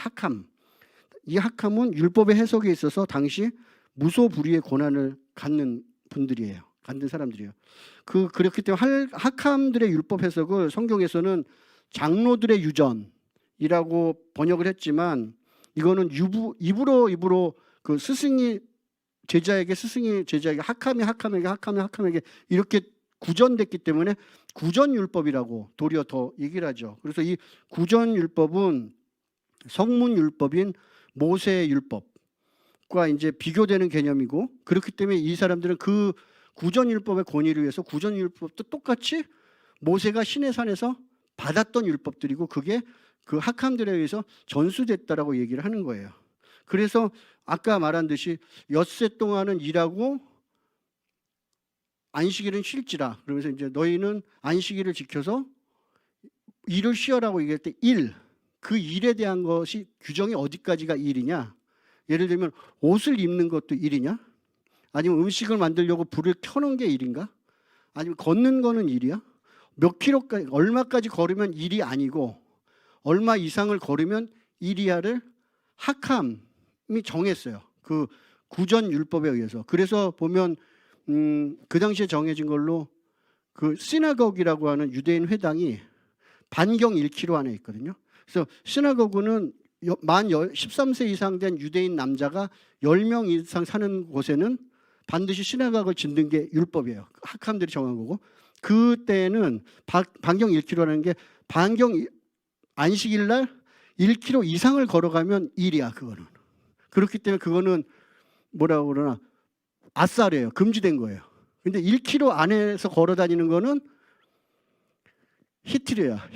하캄은 율법의 해석에 있어서 당시 무소불위의 권한을 갖는 분들이에요. 갖는 사람들이에요. 그렇기 때문에 하캄들의 율법 해석을 성경에서는 장로들의 유전이라고 번역을 했지만, 이거는 입으로 그 스승이 제자에게 하캄에게 이렇게 구전됐기 때문에 구전율법이라고 도리어 더 얘기를 하죠. 그래서 이 구전율법은 성문율법인 모세율법과 이제 비교되는 개념이고, 그렇기 때문에 이 사람들은 그 구전율법의 권위를 위해서 구전율법도 똑같이 모세가 시내산에서 받았던 율법들이고 그게 그 하캄들에 의해서 전수됐다라고 얘기를 하는 거예요. 그래서 아까 말한 듯이 엿새 동안은 일하고 안식일은 쉴지라, 그러면서 이제 너희는 안식일을 지켜서 일을 쉬어라고 얘기할 때 그 일에 대한 것이 규정이 어디까지가 일이냐? 예를 들면 옷을 입는 것도 일이냐? 아니면 음식을 만들려고 불을 켜는 게 일인가? 아니면 걷는 거는 일이야? 몇 킬로까지, 얼마까지 걸으면 일이 아니고 얼마 이상을 걸으면 일이야를 하캄이 정했어요. 그 구전율법에 의해서. 그래서 보면 그 당시에 정해진 걸로 그 시나고기라고 하는 유대인 회당이 반경 1km 안에 있거든요. 그래서 시나고그는 만 13세 이상 된 유대인 남자가 10명 이상 사는 곳에는 반드시 시나고그를 짓는 게 율법이에요. 하캄들이 정한 거고, 그때는 반경 1km라는 게 안식일 날 1km 이상을 걸어가면 일이야. 그거는. 그렇기 때문에 그거는 뭐라고 그러나 아싸래요. 금지된 거예요. 근데 1km 안에서 걸어 다니는 거는 히트르야.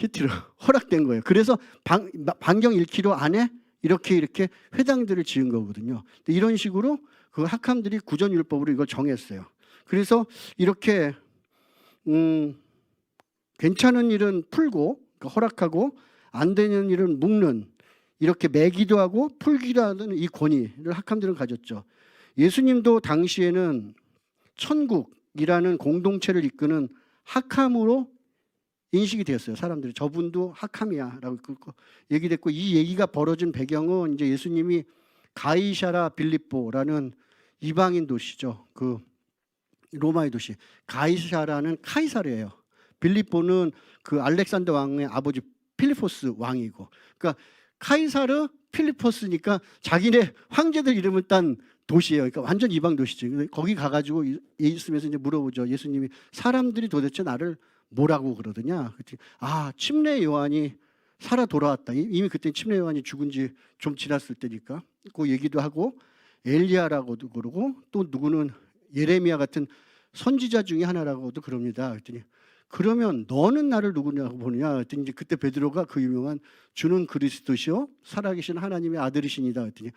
허락된 거예요. 그래서 반경 1km 안에 이렇게 회당들을 지은 거거든요. 이런 식으로 그 하캄들이 구전율법으로 이걸 정했어요. 그래서 이렇게 괜찮은 일은 풀고, 그러니까 허락하고, 안 되는 일은 묶는, 이렇게 매기도 하고 풀기도 하는 이 권위를 하캄들은 가졌죠. 예수님도 당시에는 천국이라는 공동체를 이끄는 하캄으로 인식이 되었어요. 사람들이 저분도 하캄이야라고 얘기됐고, 이 얘기가 벌어진 배경은 이제 예수님이 가이사랴 빌립보라는 이방인 도시죠. 그 로마의 도시. 가이사랴는 카이사르예요. 빌립보는 그 알렉산더 왕의 아버지 필리포스 왕이고, 그러니까 카이사르 필리포스니까 자기네 황제들 이름을 딴 도시예요. 그러니까 완전 이방 도시죠. 거기 가가지고 예수님에서 이제 물어보죠. 예수님이 사람들이 도대체 나를 뭐라고 그러더냐? 침례 요한이 살아 돌아왔다. 이미 그때 침례 요한이 죽은 지 좀 지났을 때니까 그 얘기도 하고, 엘리야라고도 그러고, 또 누구는 예레미야 같은 선지자 중에 하나라고도 그럽니다. 그랬더니 그러면 너는 나를 누구냐고 보느냐? 그랬더니 이제 그때 베드로가 그 유명한 주는 그리스도시요 살아계신 하나님의 아들이시니다. 그랬더니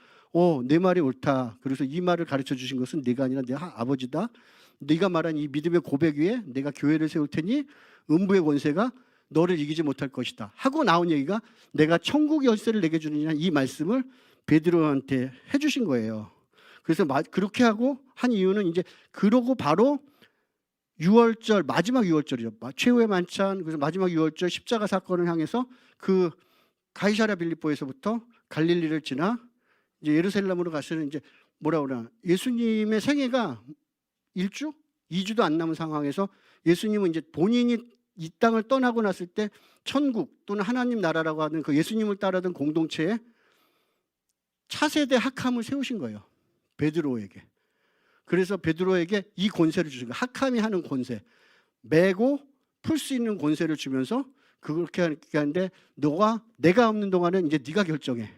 내 말이 옳다. 그래서 이 말을 가르쳐 주신 것은 네가 아니라 내 아버지다. 네가 말한 이 믿음의 고백 위에 내가 교회를 세울 테니 음부의 권세가 너를 이기지 못할 것이다 하고 나온 얘기가 내가 천국 열쇠를 내게 주느냐, 이 말씀을 베드로한테 해주신 거예요. 그래서 그렇게 하고 한 이유는 이제 그러고 바로 유월절, 마지막 유월절이죠. 최후의 만찬, 그래서 마지막 유월절 십자가 사건을 향해서 그 가이사랴 빌립보에서부터 갈릴리를 지나 이제 예루살렘으로 가서는 이제 뭐라 그러나 예수님의 생애가 1주, 2주도 안 남은 상황에서 예수님은 이제 본인이 이 땅을 떠나고 났을 때 천국 또는 하나님 나라라고 하는 그 예수님을 따르던 공동체에 차세대 하캄을 세우신 거예요. 베드로에게. 그래서 베드로에게 이 권세를 주신 거예요. 하캄이 하는 권세, 매고 풀 수 있는 권세를 주면서 그렇게 하는데 내가 없는 동안은 이제 네가 결정해.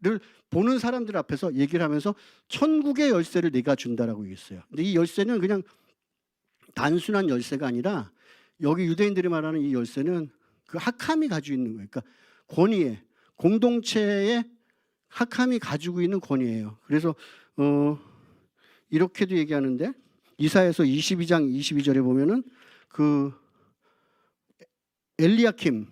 를 보는 사람들 앞에서 얘기를 하면서 천국의 열쇠를 내가 준다라고 얘기했어요. 근데 이 열쇠는 그냥 단순한 열쇠가 아니라 여기 유대인들이 말하는 이 열쇠는 그 학함이 가지고 있는 거예요. 그러니까 권위에 공동체의 학함이 가지고 있는 권위예요. 그래서 이렇게도 얘기하는데 이사야서 22장 22절에 보면은 그 엘리야킴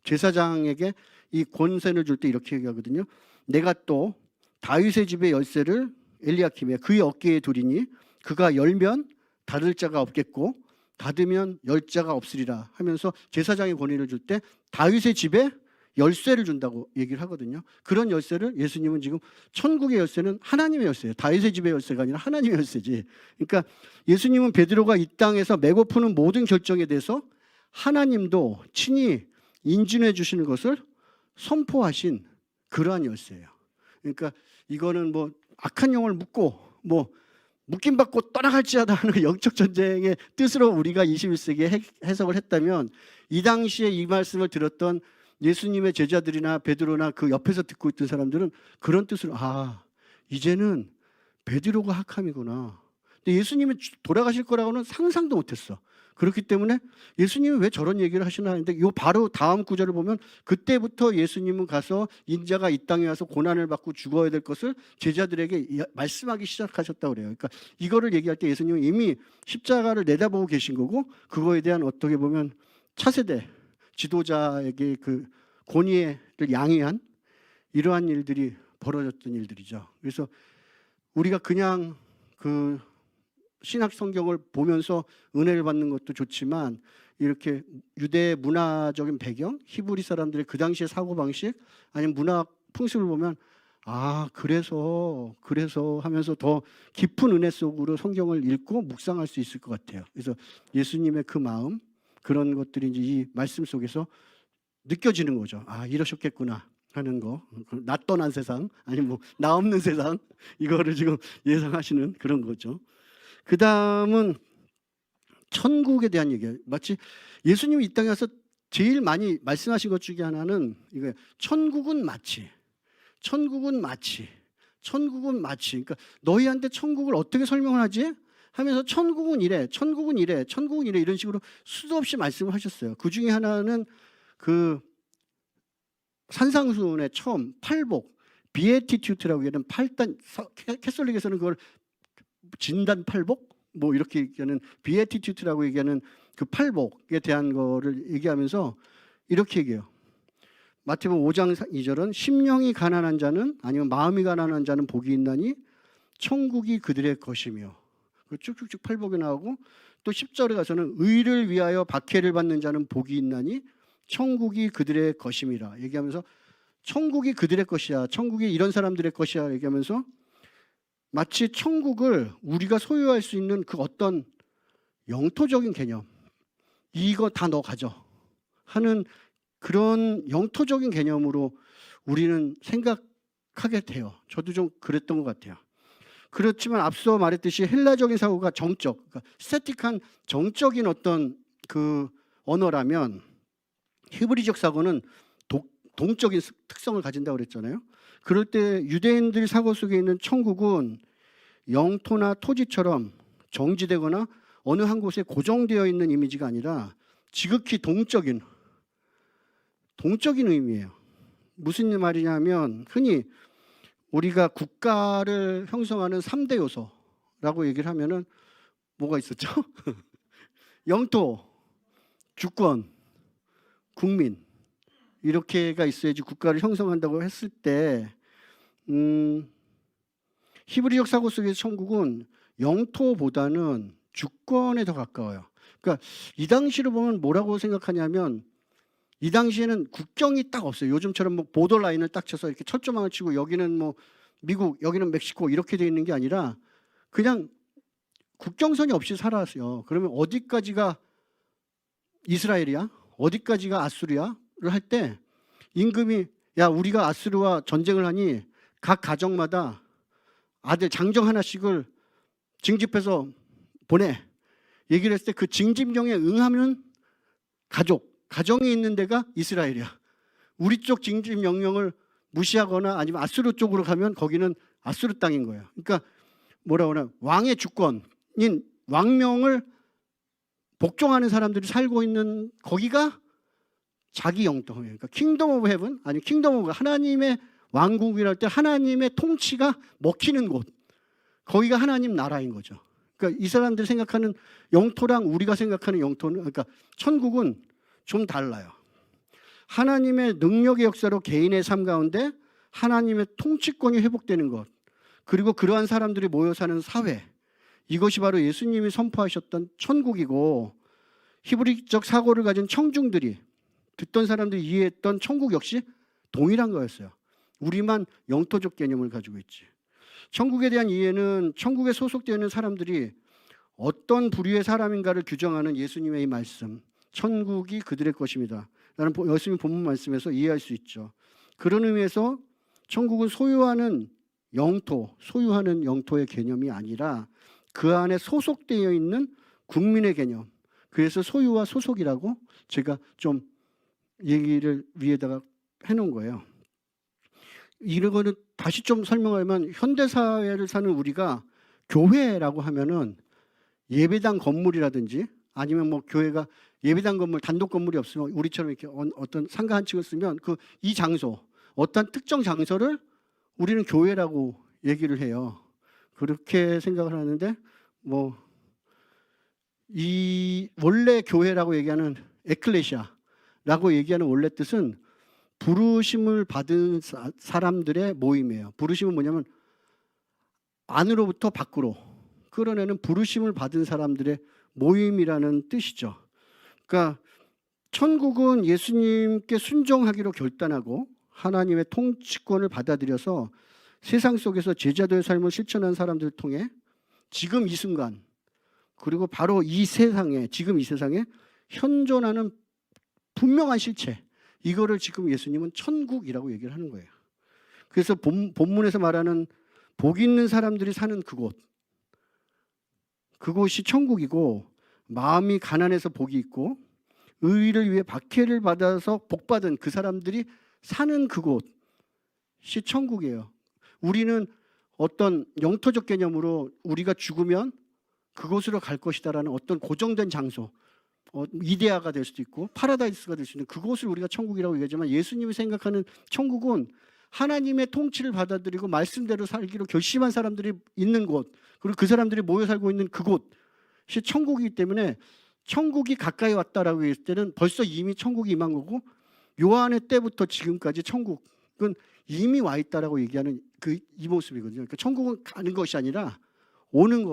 제사장에게 이 권세를 줄 때 이렇게 얘기하거든요. 내가 또 다윗의 집의 열쇠를 엘리야킴의 그의 어깨에 두리니 그가 열면 닫을 자가 없겠고 닫으면 열 자가 없으리라 하면서 제사장의 권위를 줄 때 다윗의 집에 열쇠를 준다고 얘기를 하거든요. 그런 열쇠를 예수님은 지금 천국의 열쇠는 하나님의 열쇠예요. 다윗의 집의 열쇠가 아니라 하나님의 열쇠지. 그러니까 예수님은 베드로가 이 땅에서 메고 푸는 모든 결정에 대해서 하나님도 친히 인준해 주시는 것을 선포하신 그러한 열쇠예요. 그러니까 이거는 뭐 악한 영을 묻고 뭐 묶임 받고 떠나갈지어다 하는 영적 전쟁의 뜻으로 우리가 21세기에 해석을 했다면 이 당시에 이 말씀을 들었던 예수님의 제자들이나 베드로나 그 옆에서 듣고 있던 사람들은 그런 뜻으로 이제는 베드로가 학함이구나. 근데 예수님이 돌아가실 거라고는 상상도 못했어. 그렇기 때문에 예수님이 왜 저런 얘기를 하시나 하는데 요 바로 다음 구절을 보면 그때부터 예수님은 가서 인자가 이 땅에 와서 고난을 받고 죽어야 될 것을 제자들에게 말씀하기 시작하셨다고 그래요. 그러니까 이거를 얘기할 때 예수님은 이미 십자가를 내다보고 계신 거고 그거에 대한 어떻게 보면 차세대 지도자에게 그 권위를 양해한 이러한 일들이 벌어졌던 일들이죠. 그래서 우리가 그냥 그 신학 성경을 보면서 은혜를 받는 것도 좋지만 이렇게 유대 문화적인 배경, 히브리 사람들의 그 당시의 사고방식 아니면 문화 풍습을 보면 그래서 하면서 더 깊은 은혜 속으로 성경을 읽고 묵상할 수 있을 것 같아요. 그래서 예수님의 그 마음 그런 것들이 이제 이 말씀 속에서 느껴지는 거죠. 이러셨겠구나 하는 거. 나 떠난 세상 아니면 뭐 나 없는 세상 이거를 지금 예상하시는 그런 거죠. 그 다음은 천국에 대한 얘기예요. 마치 예수님이 이 땅에 와서 제일 많이 말씀하신 것 중에 하나는 이거예요. 천국은 마치. 그러니까 너희한테 천국을 어떻게 설명을 하지? 하면서 천국은 이래 이런 식으로 수도 없이 말씀을 하셨어요. 그 중에 하나는 그 산상수훈의 처음 팔복 비에티튜트라고 얘기하는 8단 캐톨릭에서는 그걸 진단 팔복 뭐 이렇게 얘기하는 비에티튜트라고 얘기하는 그 팔복에 대한 거를 얘기하면서 이렇게 얘기해요. 마태복음 5장 2절은 심령이 가난한 자는 아니면 마음이 가난한 자는 복이 있나니 천국이 그들의 것이며 쭉쭉쭉 팔복이 나오고 또 10절에 가서는 의를 위하여 박해를 받는 자는 복이 있나니 천국이 그들의 것임이라 얘기하면서 천국이 그들의 것이야. 천국이 이런 사람들의 것이야 얘기하면서 마치 천국을 우리가 소유할 수 있는 그 어떤 영토적인 개념 이거 다 너 가져 하는 그런 영토적인 개념으로 우리는 생각하게 돼요. 저도 좀 그랬던 것 같아요. 그렇지만 앞서 말했듯이 헬라적인 사고가 정적, 그러니까 스태틱한 정적인 어떤 그 언어라면 히브리적 사고는 동적인 특성을 가진다고 그랬잖아요. 그럴 때 유대인들 사고 속에 있는 천국은 영토나 토지처럼 정지되거나 어느 한 곳에 고정되어 있는 이미지가 아니라 지극히 동적인 의미예요. 무슨 말이냐면 흔히 우리가 국가를 형성하는 3대 요소라고 얘기를 하면은 뭐가 있었죠? 영토, 주권, 국민 이렇게가 있어야지 국가를 형성한다고 했을 때 히브리적 사고 속의 천국은 영토보다는 주권에 더 가까워요. 그러니까 이 당시로 보면 뭐라고 생각하냐면 이 당시에는 국경이 딱 없어요. 요즘처럼 뭐 보더 라인을 딱 쳐서 이렇게 철조망을 치고 여기는 뭐 미국, 여기는 멕시코 이렇게 돼 있는 게 아니라 그냥 국경선이 없이 살았어요. 그러면 어디까지가 이스라엘이야? 어디까지가 아수르야를 할 때 임금이 야 우리가 아수르와 전쟁을 하니 각 가정마다 아들 장정 하나씩을 징집해서 보내 얘기를 했을 때 그 징집령에 응하면 가족 가정이 있는 데가 이스라엘이야. 우리 쪽 징집 명령을 무시하거나 아니면 아수르 쪽으로 가면 거기는 아수르 땅인 거예요. 그러니까 뭐라고 하나, 왕의 주권인 왕명을 복종하는 사람들이 살고 있는 거기가 자기 영토예요. 그러니까 킹덤 오브 헤븐, 아니 킹덤 오브, 하나님의 왕국이라 할 때 하나님의 통치가 먹히는 곳, 거기가 하나님 나라인 거죠. 그러니까 이 사람들이 생각하는 영토랑 우리가 생각하는 영토는, 그러니까 천국은 좀 달라요. 하나님의 능력의 역사로 개인의 삶 가운데 하나님의 통치권이 회복되는 것, 그리고 그러한 사람들이 모여 사는 사회, 이것이 바로 예수님이 선포하셨던 천국이고, 히브리적 사고를 가진 청중들이, 듣던 사람들이 이해했던 천국 역시 동일한 거였어요. 우리만 영토적 개념을 가지고 있지. 천국에 대한 이해는 천국에 소속되어 있는 사람들이 어떤 부류의 사람인가를 규정하는 예수님의 이 말씀, 천국이 그들의 것입니다, 라는 예수님 본문 말씀에서 이해할 수 있죠. 그런 의미에서 천국은 소유하는 영토의 개념이 아니라 그 안에 소속되어 있는 국민의 개념. 그래서 소유와 소속이라고 제가 좀 얘기를 위에다가 해놓은 거예요. 이런 거는 다시 좀 설명하면, 현대사회를 사는 우리가 교회라고 하면은 예배당 건물이라든지 아니면 뭐 교회가 예배당 건물, 단독 건물이 없으면 우리처럼 이렇게 어떤 상가 한 층을 쓰면 이 장소, 어떤 특정 장소를 우리는 교회라고 얘기를 해요. 그렇게 생각을 하는데, 뭐 이 원래 교회라고 얘기하는 에클레시아라고 얘기하는 원래 뜻은 부르심을 받은 사람들의 모임이에요. 부르심은 뭐냐면 안으로부터 밖으로 끌어내는 부르심을 받은 사람들의 모임이라는 뜻이죠. 그러니까 천국은 예수님께 순종하기로 결단하고 하나님의 통치권을 받아들여서 세상 속에서 제자도의 삶을 실천한 사람들을 통해 지금 이 순간, 그리고 바로 이 세상에, 지금 이 세상에 현존하는 분명한 실체, 이거를 지금 예수님은 천국이라고 얘기를 하는 거예요. 그래서 본문에서 말하는 복 있는 사람들이 사는 그곳이 천국이고, 마음이 가난해서 복이 있고 의를 위해 박해를 받아서 복받은 그 사람들이 사는 그곳이 천국이에요. 우리는 어떤 영토적 개념으로 우리가 죽으면 그곳으로 갈 것이다라는 어떤 고정된 장소, 이데아가 될 수도 있고 파라다이스가 될 수 있는 그곳을 우리가 천국이라고 얘기하지만, 예수님이 생각하는 천국은 하나님의 통치를 받아들이고 말씀대로 살기로 결심한 사람들이 있는 곳, 그리고 그 사람들이 모여 살고 있는 그곳이 천국이기 때문에, 천국이 가까이 왔다라고 했을 때는 벌써 이미 천국이 임한 거고, 요한의 때부터 지금까지 천국은 이미 와 있다라고 얘기하는 이 모습이거든요. 그러니까 천국은 가는 것이 아니라 오는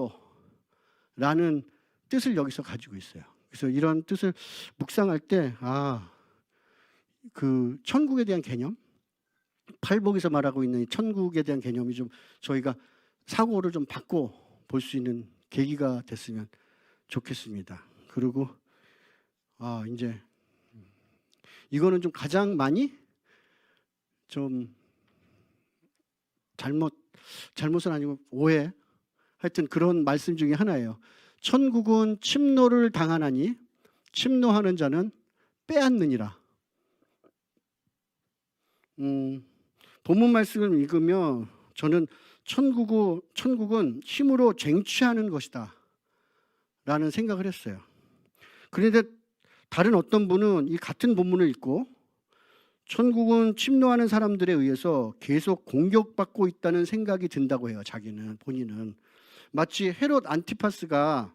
거라는 뜻을 여기서 가지고 있어요. 그래서 이런 뜻을 묵상할 때, 그 천국에 대한 개념, 팔복에서 말하고 있는 천국에 대한 개념이 좀 저희가 사고를 좀 바꿔 볼 수 있는 계기가 됐으면 좋겠습니다. 그리고 이제 이거는 좀 가장 많이 좀 잘못은 아니고 오해, 하여튼 그런 말씀 중에 하나예요. 천국은 침노를 당하나니 침노하는 자는 빼앗느니라. 본문 말씀을 읽으면 저는 천국은 힘으로 쟁취하는 것이다 라는 생각을 했어요. 그런데 다른 어떤 분은 이 같은 본문을 읽고 천국은 침노하는 사람들에 의해서 계속 공격받고 있다는 생각이 든다고 해요. 본인은 마치 헤롯 안티파스가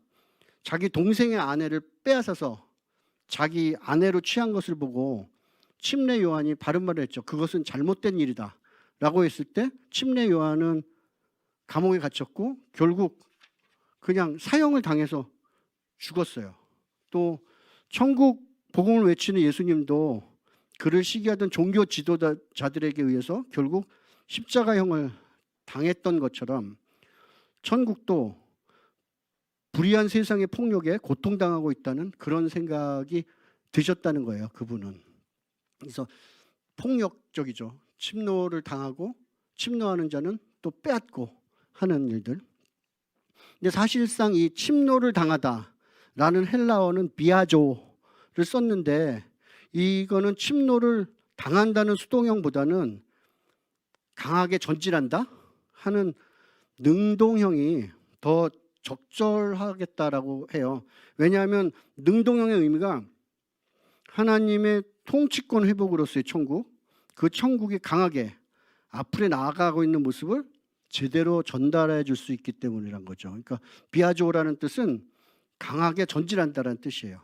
자기 동생의 아내를 빼앗아서 자기 아내로 취한 것을 보고 침례 요한이 바른 말을 했죠. 그것은 잘못된 일이다 라고 했을 때 침례 요한은 감옥에 갇혔고 결국 그냥 사형을 당해서 죽었어요. 또 천국 복음을 외치는 예수님도 그를 시기하던 종교 지도자들에게 의해서 결국 십자가형을 당했던 것처럼, 천국도 불의한 세상의 폭력에 고통당하고 있다는 그런 생각이 드셨다는 거예요. 그분은. 그래서 폭력적이죠. 침노를 당하고 침노하는 자는 또 빼앗고 하는 일들. 근데 사실상 이 침노를 당하다라는 헬라어는 비아조를 썼는데, 이거는 침노를 당한다는 수동형보다는 강하게 전진한다 하는 능동형이 더 적절하겠다라고 해요. 왜냐하면 능동형의 의미가 하나님의 통치권 회복으로서의 천국, 그 천국이 강하게 앞으로 나아가고 있는 모습을 제대로 전달해 줄 수 있기 때문이란 거죠. 그러니까 비아조라는 뜻은 강하게 전진한다는 뜻이에요.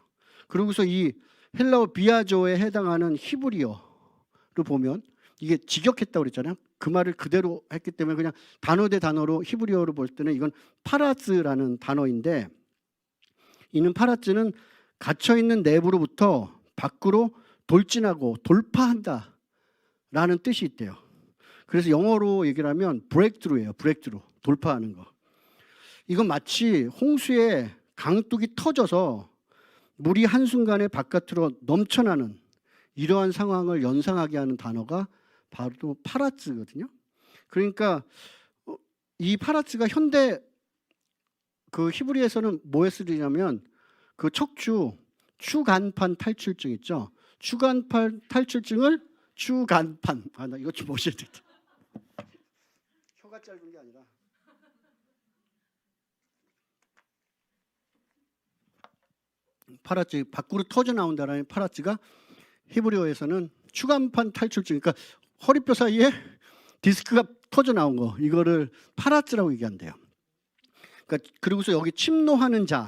그러고서 이 헬라어 비아조에 해당하는 히브리어를 보면 이게 직역했다고 그랬잖아요. 그 말을 그대로 했기 때문에 그냥 단어 대 단어로 히브리어로 볼 때는 이건 파라즈라는 단어인데, 이는 파라즈는 갇혀있는 내부로부터 밖으로 돌진하고 돌파한다 라는 뜻이 있대요. 그래서 영어로 얘기를 하면 브레이크트루예요. 브레이크트루, 돌파하는 거. 이건 마치 홍수에 강둑이 터져서 물이 한순간에 바깥으로 넘쳐나는 이러한 상황을 연상하게 하는 단어가 바로 파라츠거든요. 그러니까 이 파라츠가 현대 그 히브리에서는 뭐에 쓰이냐면 그 척추 추간판 탈출증 있죠. 추간판 탈출증을 추간판, 나 이것 좀 보셔야 되겠다. 혀가 짧은 게 아니라 파라츠, 밖으로 터져 나온다라는 파라츠가 히브리어에서는 추간판 탈출증, 그러니까 허리뼈 사이에 디스크가 터져 나온 거, 이거를 파라츠라고 얘기한대요. 그러니까 그리고서 여기 침노하는 자에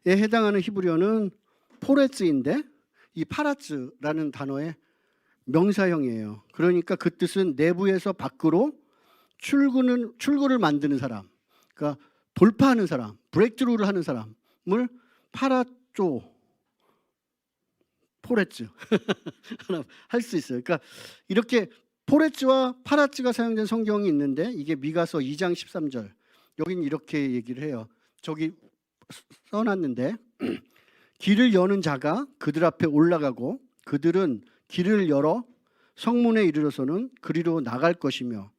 해당하는 히브리어는 포레츠인데 이 파라츠라는 단어의 명사형이에요. 그러니까 그 뜻은 내부에서 밖으로 출구를 만드는 사람, 그러니까 돌파하는 사람, 브레이크트루를 하는 사람을 파라쪼, 포레츠 할 수 있어요. 그러니까 이렇게 포레츠와 파라츠가 사용된 성경이 있는데, 이게 미가서 2장 13절, 여긴 이렇게 얘기를 해요. 저기 써놨는데 길을 여는 자가 그들 앞에 올라가고 그들은 길을 열어 성문에 이르러서는 그리로 나갈 것이며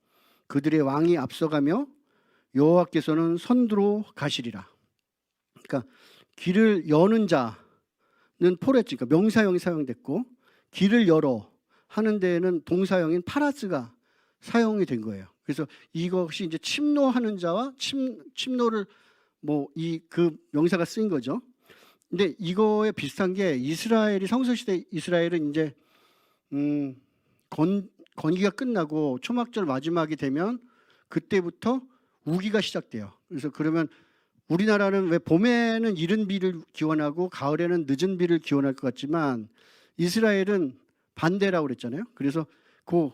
그들의 왕이 앞서가며 여호와께서는 선두로 가시리라. 그러니까 길을 여는 자는 포레츠, 그러니까 명사형이 사용됐고, 길을 열어 하는 데에는 동사형인 파라스가 사용이 된 거예요. 그래서 이것이 이제 침노하는 자와 침노를 그 명사가 쓰인 거죠. 근데 이거에 비슷한 게 이스라엘이 성서시대 이스라엘은 이제 건기가 끝나고 초막절 마지막이 되면 그때부터 우기가 시작돼요. 그래서 그러면 우리나라는 왜 봄에는 이른 비를 기원하고 가을에는 늦은 비를 기원할 것 같지만 이스라엘은 반대라고 그랬잖아요. 그래서 그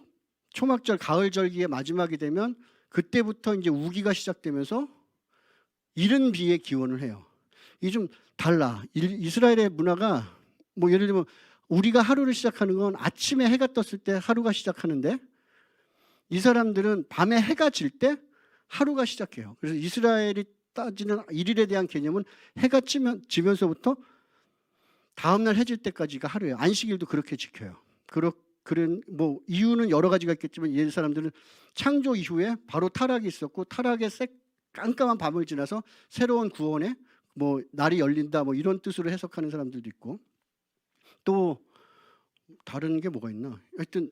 초막절 가을 절기의 마지막이 되면 그때부터 이제 우기가 시작되면서 이른 비의 기원을 해요. 이게 좀 달라. 이스라엘의 문화가 예를 들면 우리가 하루를 시작하는 건 아침에 해가 떴을 때 하루가 시작하는데, 이 사람들은 밤에 해가 질 때 하루가 시작해요. 그래서 이스라엘이 따지는 일일에 대한 개념은 해가 지면서부터 다음날 해질 때까지가 하루예요. 안식일도 그렇게 지켜요. 그런 이유는 여러 가지가 있겠지만 옛 사람들은 창조 이후에 바로 타락이 있었고, 타락의 깜깜한 밤을 지나서 새로운 구원의 날이 열린다 이런 뜻으로 해석하는 사람들도 있고, 또 다른 게 뭐가 있나? 하여튼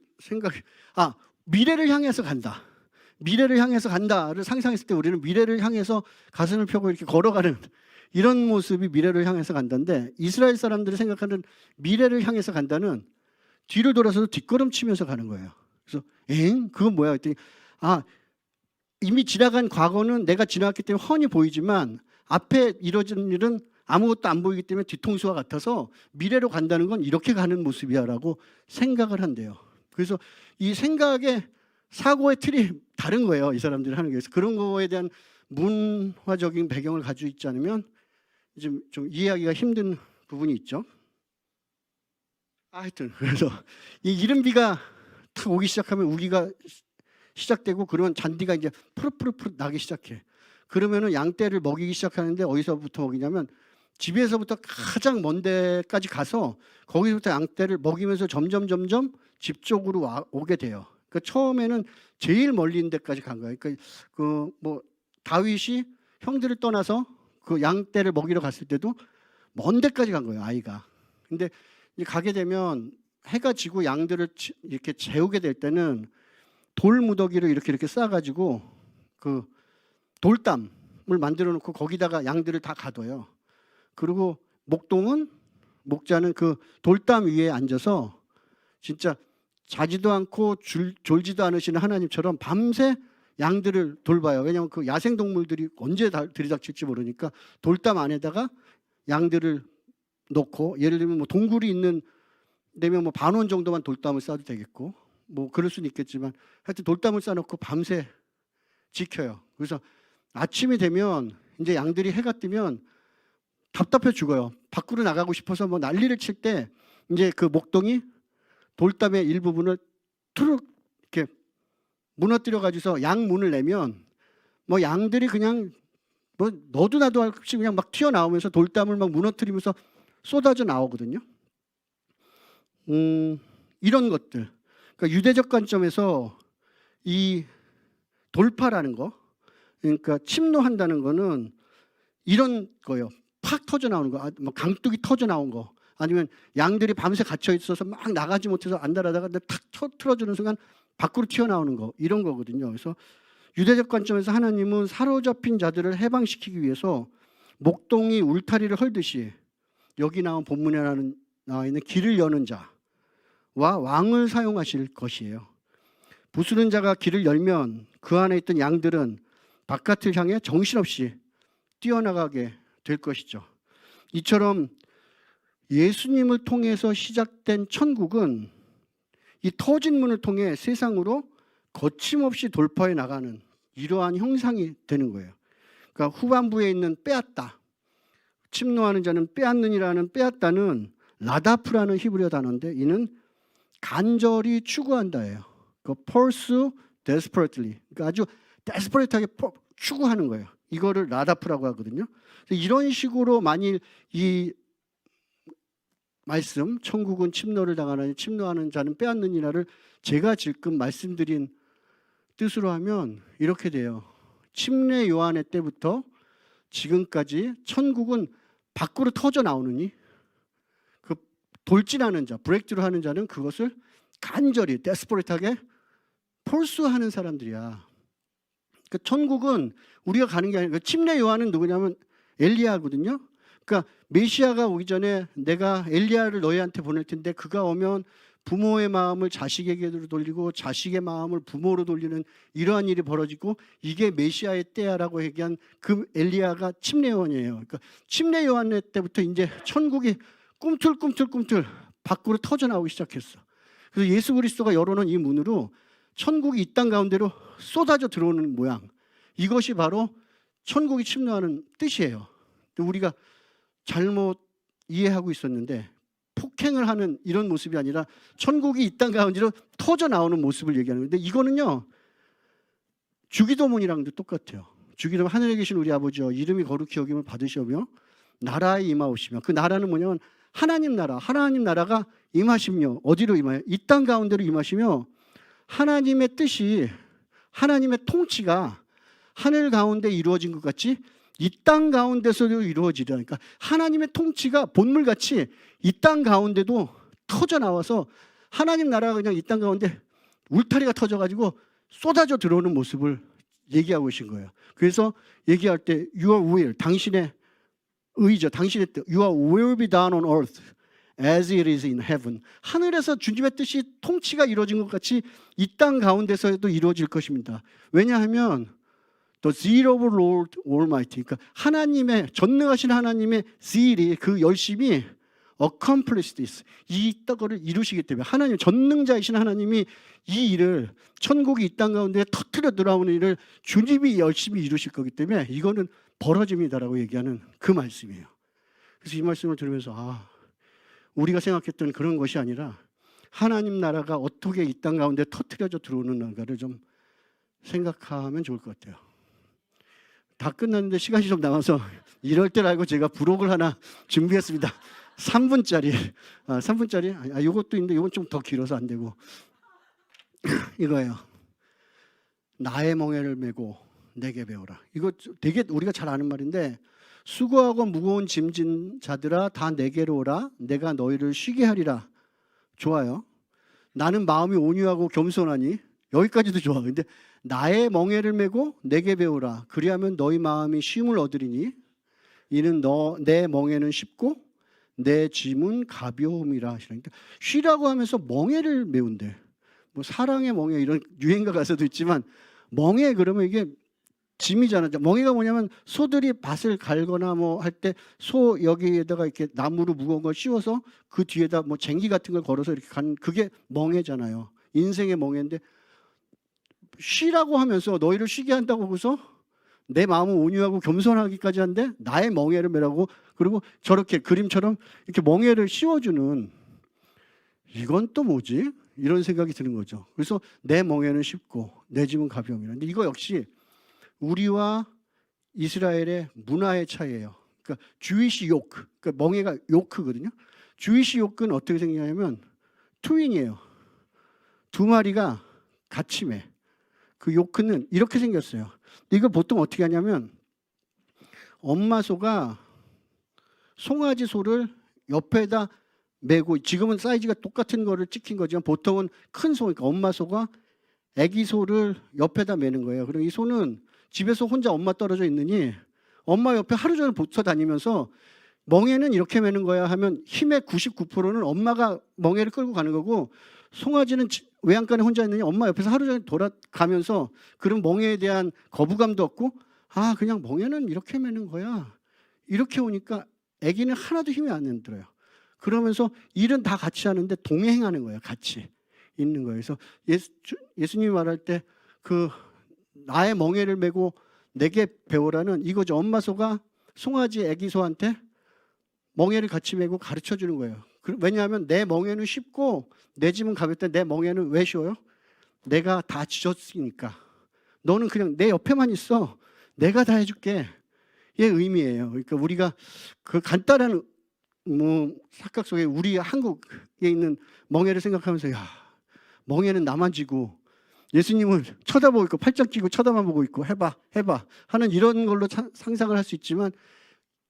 미래를 향해서 간다. 미래를 향해서 간다를 상상했을 때 우리는 미래를 향해서 가슴을 펴고 이렇게 걸어가는 이런 모습이 미래를 향해서 간다인데, 이스라엘 사람들이 생각하는 미래를 향해서 간다는 뒤를 돌아서도 뒷걸음치면서 가는 거예요. 그래서 그건 뭐야? 했더니 이미 지나간 과거는 내가 지나갔기 때문에 훤히 보이지만 앞에 이뤄진 일은 아무것도 안 보이기 때문에 뒤통수와 같아서 미래로 간다는 건 이렇게 가는 모습이야라고 생각을 한대요. 그래서 이 생각의 사고의 틀이 다른 거예요. 이 사람들이 하는 게. 그래서 그런 거에 대한 문화적인 배경을 가지고 있지 않으면 좀 이해하기가 힘든 부분이 있죠. 하여튼 그래서 이 이른 비가 탁 오기 시작하면 우기가 시작되고, 그러면 잔디가 이제 푸릇푸릇 나기 시작해. 그러면은 양떼를 먹이기 시작하는데 어디서부터 먹이냐면 집에서부터 가장 먼 데까지 가서 거기서부터 양떼를 먹이면서 점점 집 쪽으로 오게 돼요. 그러니까 처음에는 제일 멀리 있는 데까지 간 거예요. 그러니까 다윗이 형들을 떠나서 그 양떼를 먹이러 갔을 때도 먼 데까지 간 거예요, 아이가. 근데 이제 가게 되면 해가 지고 양들을 이렇게 재우게 될 때는 돌 무더기를 이렇게 싸가지고 그 돌담을 만들어 놓고 거기다가 양들을 다 가둬요. 그리고 목자는 그 돌담 위에 앉아서 진짜 자지도 않고 졸지도 않으시는 하나님처럼 밤새 양들을 돌봐요. 왜냐하면 그 야생 동물들이 언제 들이닥칠지 모르니까 돌담 안에다가 양들을 놓고, 예를 들면 뭐 동굴이 있는 데면 뭐 반원 정도만 돌담을 싸도 되겠고 뭐 그럴 수는 있겠지만 하여튼 돌담을 싸놓고 밤새 지켜요. 그래서 아침이 되면 이제 양들이 해가 뜨면 답답해 죽어요. 밖으로 나가고 싶어서 뭐 난리를 칠 때 이제 그 목동이 돌담의 일부분을 투룩 이렇게 무너뜨려 가지고서 양 문을 내면 뭐 양들이 그냥 뭐 너도 나도 할 것 없이 그냥 막 튀어나오면서 돌담을 막 무너뜨리면서 쏟아져 나오거든요. 이런 것들. 그러니까 유대적 관점에서 이 돌파라는 거, 그러니까 침노한다는 거는 이런 거예요. 팍 터져 나오는 거, 뭐 강둑이 터져 나온 거, 아니면 양들이 밤새 갇혀 있어서 막 나가지 못해서 안달하다가 탁 틀어주는 순간 밖으로 튀어나오는 거, 이런 거거든요. 그래서 유대적 관점에서 하나님은 사로잡힌 자들을 해방시키기 위해서 목동이 울타리를 헐듯이 여기 나온 본문에 나와 있는 길을 여는 자와 왕을 사용하실 것이에요. 부수는 자가 길을 열면 그 안에 있던 양들은 바깥을 향해 정신없이 뛰어나가게 될 것이죠. 이처럼 예수님을 통해서 시작된 천국은 이 터진 문을 통해 세상으로 거침없이 돌파해 나가는 이러한 형상이 되는 거예요. 그러니까 후반부에 있는 빼앗다, 침노하는 자는 빼앗느니라는 빼앗다는 라다프라는 히브리어 단어인데 이는 간절히 추구한다예요. 그 pursue desperately, 그러니까 아주 데스퍼레이트하게 추구하는 거예요. 이거를 라다프라고 하거든요. 이런 식으로 만일 이 말씀, 천국은 침노를 당하나니 침노하는 자는 빼앗느니라를 제가 지금 말씀드린 뜻으로 하면 이렇게 돼요. 침례 요한의 때부터 지금까지 천국은 밖으로 터져 나오느니 그 돌진하는 자, 브레이크트루 하는 자는 그것을 간절히 데스퍼레이트하게 폴수하는 사람들이야. 그 천국은 우리가 가는 게 아니라, 침례 요한은 누구냐면 엘리야거든요. 그러니까 메시아가 오기 전에 내가 엘리야를 너희한테 보낼 텐데 그가 오면 부모의 마음을 자식에게로 돌리고 자식의 마음을 부모로 돌리는 이러한 일이 벌어지고 이게 메시아의 때야라고 얘기한 그 엘리야가 침례 요한이에요. 그러니까 침례 요한의 때부터 이제 천국이 꿈틀꿈틀 밖으로 터져 나오기 시작했어. 그래서 예수 그리스도가 열어놓은 이 문으로 천국이 이 땅 가운데로 쏟아져 들어오는 모양. 이것이 바로 천국이 침노하는 뜻이에요. 우리가 잘못 이해하고 있었는데 폭행을 하는 이런 모습이 아니라 천국이 이 땅 가운데로 터져 나오는 모습을 얘기하는 건데, 이거는요 주기도문이랑도 똑같아요. 주기도문, 하늘에 계신 우리 아버지여 이름이 거룩히 여김을 받으시오며 나라에 임하오시며, 그 나라는 뭐냐면 하나님 나라가 임하시며, 어디로 임하여? 이 땅 가운데로 임하시며 하나님의 뜻이, 하나님의 통치가 하늘 가운데 이루어진 것 같이 이 땅 가운데서도 이루어지려니까, 하나님의 통치가 본물같이 이 땅 가운데도 터져 나와서 하나님 나라가 그냥 이 땅 가운데 울타리가 터져가지고 쏟아져 들어오는 모습을 얘기하고 계신 거예요. 그래서 얘기할 때 Your will, 당신의 의죠, 당신의 뜻, Your will be done on earth as it is in heaven. 하늘에서 주님의 뜻이 통치가 이루어진 것 같이 이 땅 가운데서도 이루어질 것입니다. 왜냐하면 The zeal of the Lord Almighty, 그러니까 하나님의, 전능하신 하나님의 zeal이, 그 열심이 accomplish this, 이 떡을 이루시기 때문에, 하나님, 전능자이신 하나님이 이 일을, 천국이 이 땅 가운데 터뜨려 들어오는 일을 주님이 열심히 이루실 거기 때문에 이거는 벌어집니다라고 얘기하는 그 말씀이에요. 그래서 이 말씀을 들으면서 우리가 생각했던 그런 것이 아니라 하나님 나라가 어떻게 이 땅 가운데 터뜨려져 들어오는가를 좀 생각하면 좋을 것 같아요. 다 끝났는데 시간이 좀 남아서 이럴 줄 알고 제가 부록을 하나 준비했습니다. 3분짜리. 3분짜리? 이것도 있는데 이건 좀 더 길어서 안 되고. 이거예요. 나의 멍에를 메고 내게 배우라. 이거 되게 우리가 잘 아는 말인데, 수고하고 무거운 짐진 자들아 다 내게로 오라. 내가 너희를 쉬게 하리라. 좋아요. 나는 마음이 온유하고 겸손하니, 여기까지도 좋아. 근데 나의 멍에를 메고 내게 배우라. 그리하면 너희 마음이 쉼을 얻으리니 이는 내 멍에는 쉽고 내 짐은 가벼움이라. 그러니까 쉬라고 하면서 멍에를 메운대. 뭐 사랑의 멍에 이런 유행가 가사도 있지만, 멍에 그러면 이게 짐이잖아요. 멍에가 뭐냐면 소들이 밭을 갈거나 뭐 할 때 소 여기에다가 이렇게 나무로 무거운 걸 씌워서 그 뒤에다 뭐 쟁기 같은 걸 걸어서 이렇게 가는, 그게 멍에잖아요. 인생의 멍에인데, 쉬라고 하면서 너희를 쉬게 한다고 해서 내 마음은 온유하고 겸손하기까지 한데 나의 멍에를 메라고, 그리고 저렇게 그림처럼 이렇게 멍에를 씌워주는, 이건 또 뭐지? 이런 생각이 드는 거죠. 그래서 내 멍에는 쉽고 내 짐은 가벼움이라. 근데 이거 역시 우리와 이스라엘의 문화의 차이예요. 그러니까 주이시 요크, 그러니까 멍에가 요크거든요. 주이시 요크는 어떻게 생기냐면 트윈이에요. 두 마리가 같이 매. 그 요크는 이렇게 생겼어요. 이걸 보통 어떻게 하냐면, 엄마 소가 송아지 소를 옆에다 메고, 지금은 사이즈가 똑같은 거를 찍힌 거지만 보통은 큰 소, 그러니까 엄마 소가 아기 소를 옆에다 메는 거예요. 그리고 이 소는 집에서 혼자 엄마 떨어져 있느니 엄마 옆에 하루 종일 붙어 다니면서, 멍에는 이렇게 메는 거야 하면 힘의 99%는 엄마가 멍에를 끌고 가는 거고, 송아지는 외양간에 혼자 있느니 엄마 옆에서 하루 종일 돌아가면서 그런 멍에에 대한 거부감도 없고, 아 그냥 멍에는 이렇게 메는 거야, 이렇게 오니까 아기는 하나도 힘이 안 들어요. 그러면서 일은 다 같이 하는데 동행하는 거예요. 같이 있는 거예요. 그래서 예수님이 말할 때 그 나의 멍에를 메고 내게 배우라는 이거죠. 엄마 소가 송아지 아기 소한테 멍에를 같이 메고 가르쳐 주는 거예요. 왜냐하면 내 멍에는 쉽고 내 짐은 가볍다. 내 멍에는 왜 쉬워요? 내가 다 지졌으니까. 너는 그냥 내 옆에만 있어. 내가 다 해줄게. 의 의미예요. 그러니까 우리가 그 간단한 뭐 착각 속에 우리 한국에 있는 멍에를 생각하면서, 야, 멍에는 나만 지고 예수님은 쳐다보고 있고 팔짱 끼고 쳐다만 보고 있고 해봐 하는 이런 걸로 상상을 할 수 있지만,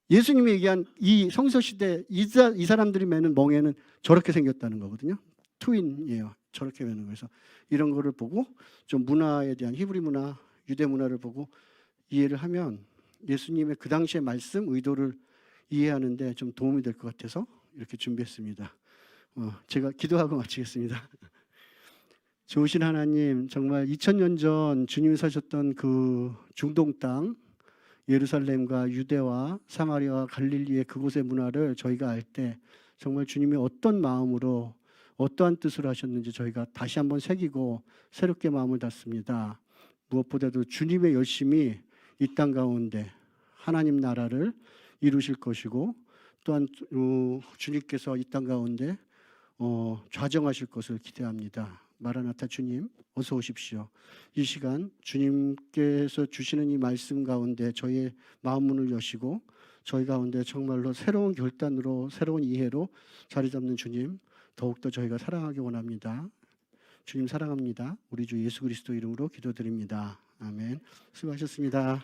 예수님이 얘기한 이 성서시대 이 사람들이 매는 멍에는 저렇게 생겼다는 거거든요. 트윈이에요. 저렇게 매는 거예요. 그래서 이런 거를 보고 좀 문화에 대한 히브리 문화, 유대 문화를 보고 이해를 하면 예수님의 그 당시의 말씀 의도를 이해하는데 좀 도움이 될 것 같아서 이렇게 준비했습니다. 제가 기도하고 마치겠습니다. 좋으신 하나님, 정말 2000년 전 주님이 사셨던 그 중동 땅, 예루살렘과 유대와 사마리아와 갈릴리의 그곳의 문화를 저희가 알 때 정말 주님이 어떤 마음으로 어떠한 뜻으로 하셨는지 저희가 다시 한번 새기고 새롭게 마음을 닫습니다. 무엇보다도 주님의 열심이 이 땅 가운데 하나님 나라를 이루실 것이고, 또한 주님께서 이 땅 가운데 좌정하실 것을 기대합니다. 마라나타 주님, 어서 오십시오. 이 시간 주님께서 주시는 이 말씀 가운데 저희의 마음 문을 여시고 저희 가운데 정말로 새로운 결단으로, 새로운 이해로 자리 잡는 주님, 더욱더 저희가 사랑하기 원합니다. 주님 사랑합니다. 우리 주 예수 그리스도 이름으로 기도드립니다. 아멘. 수고하셨습니다.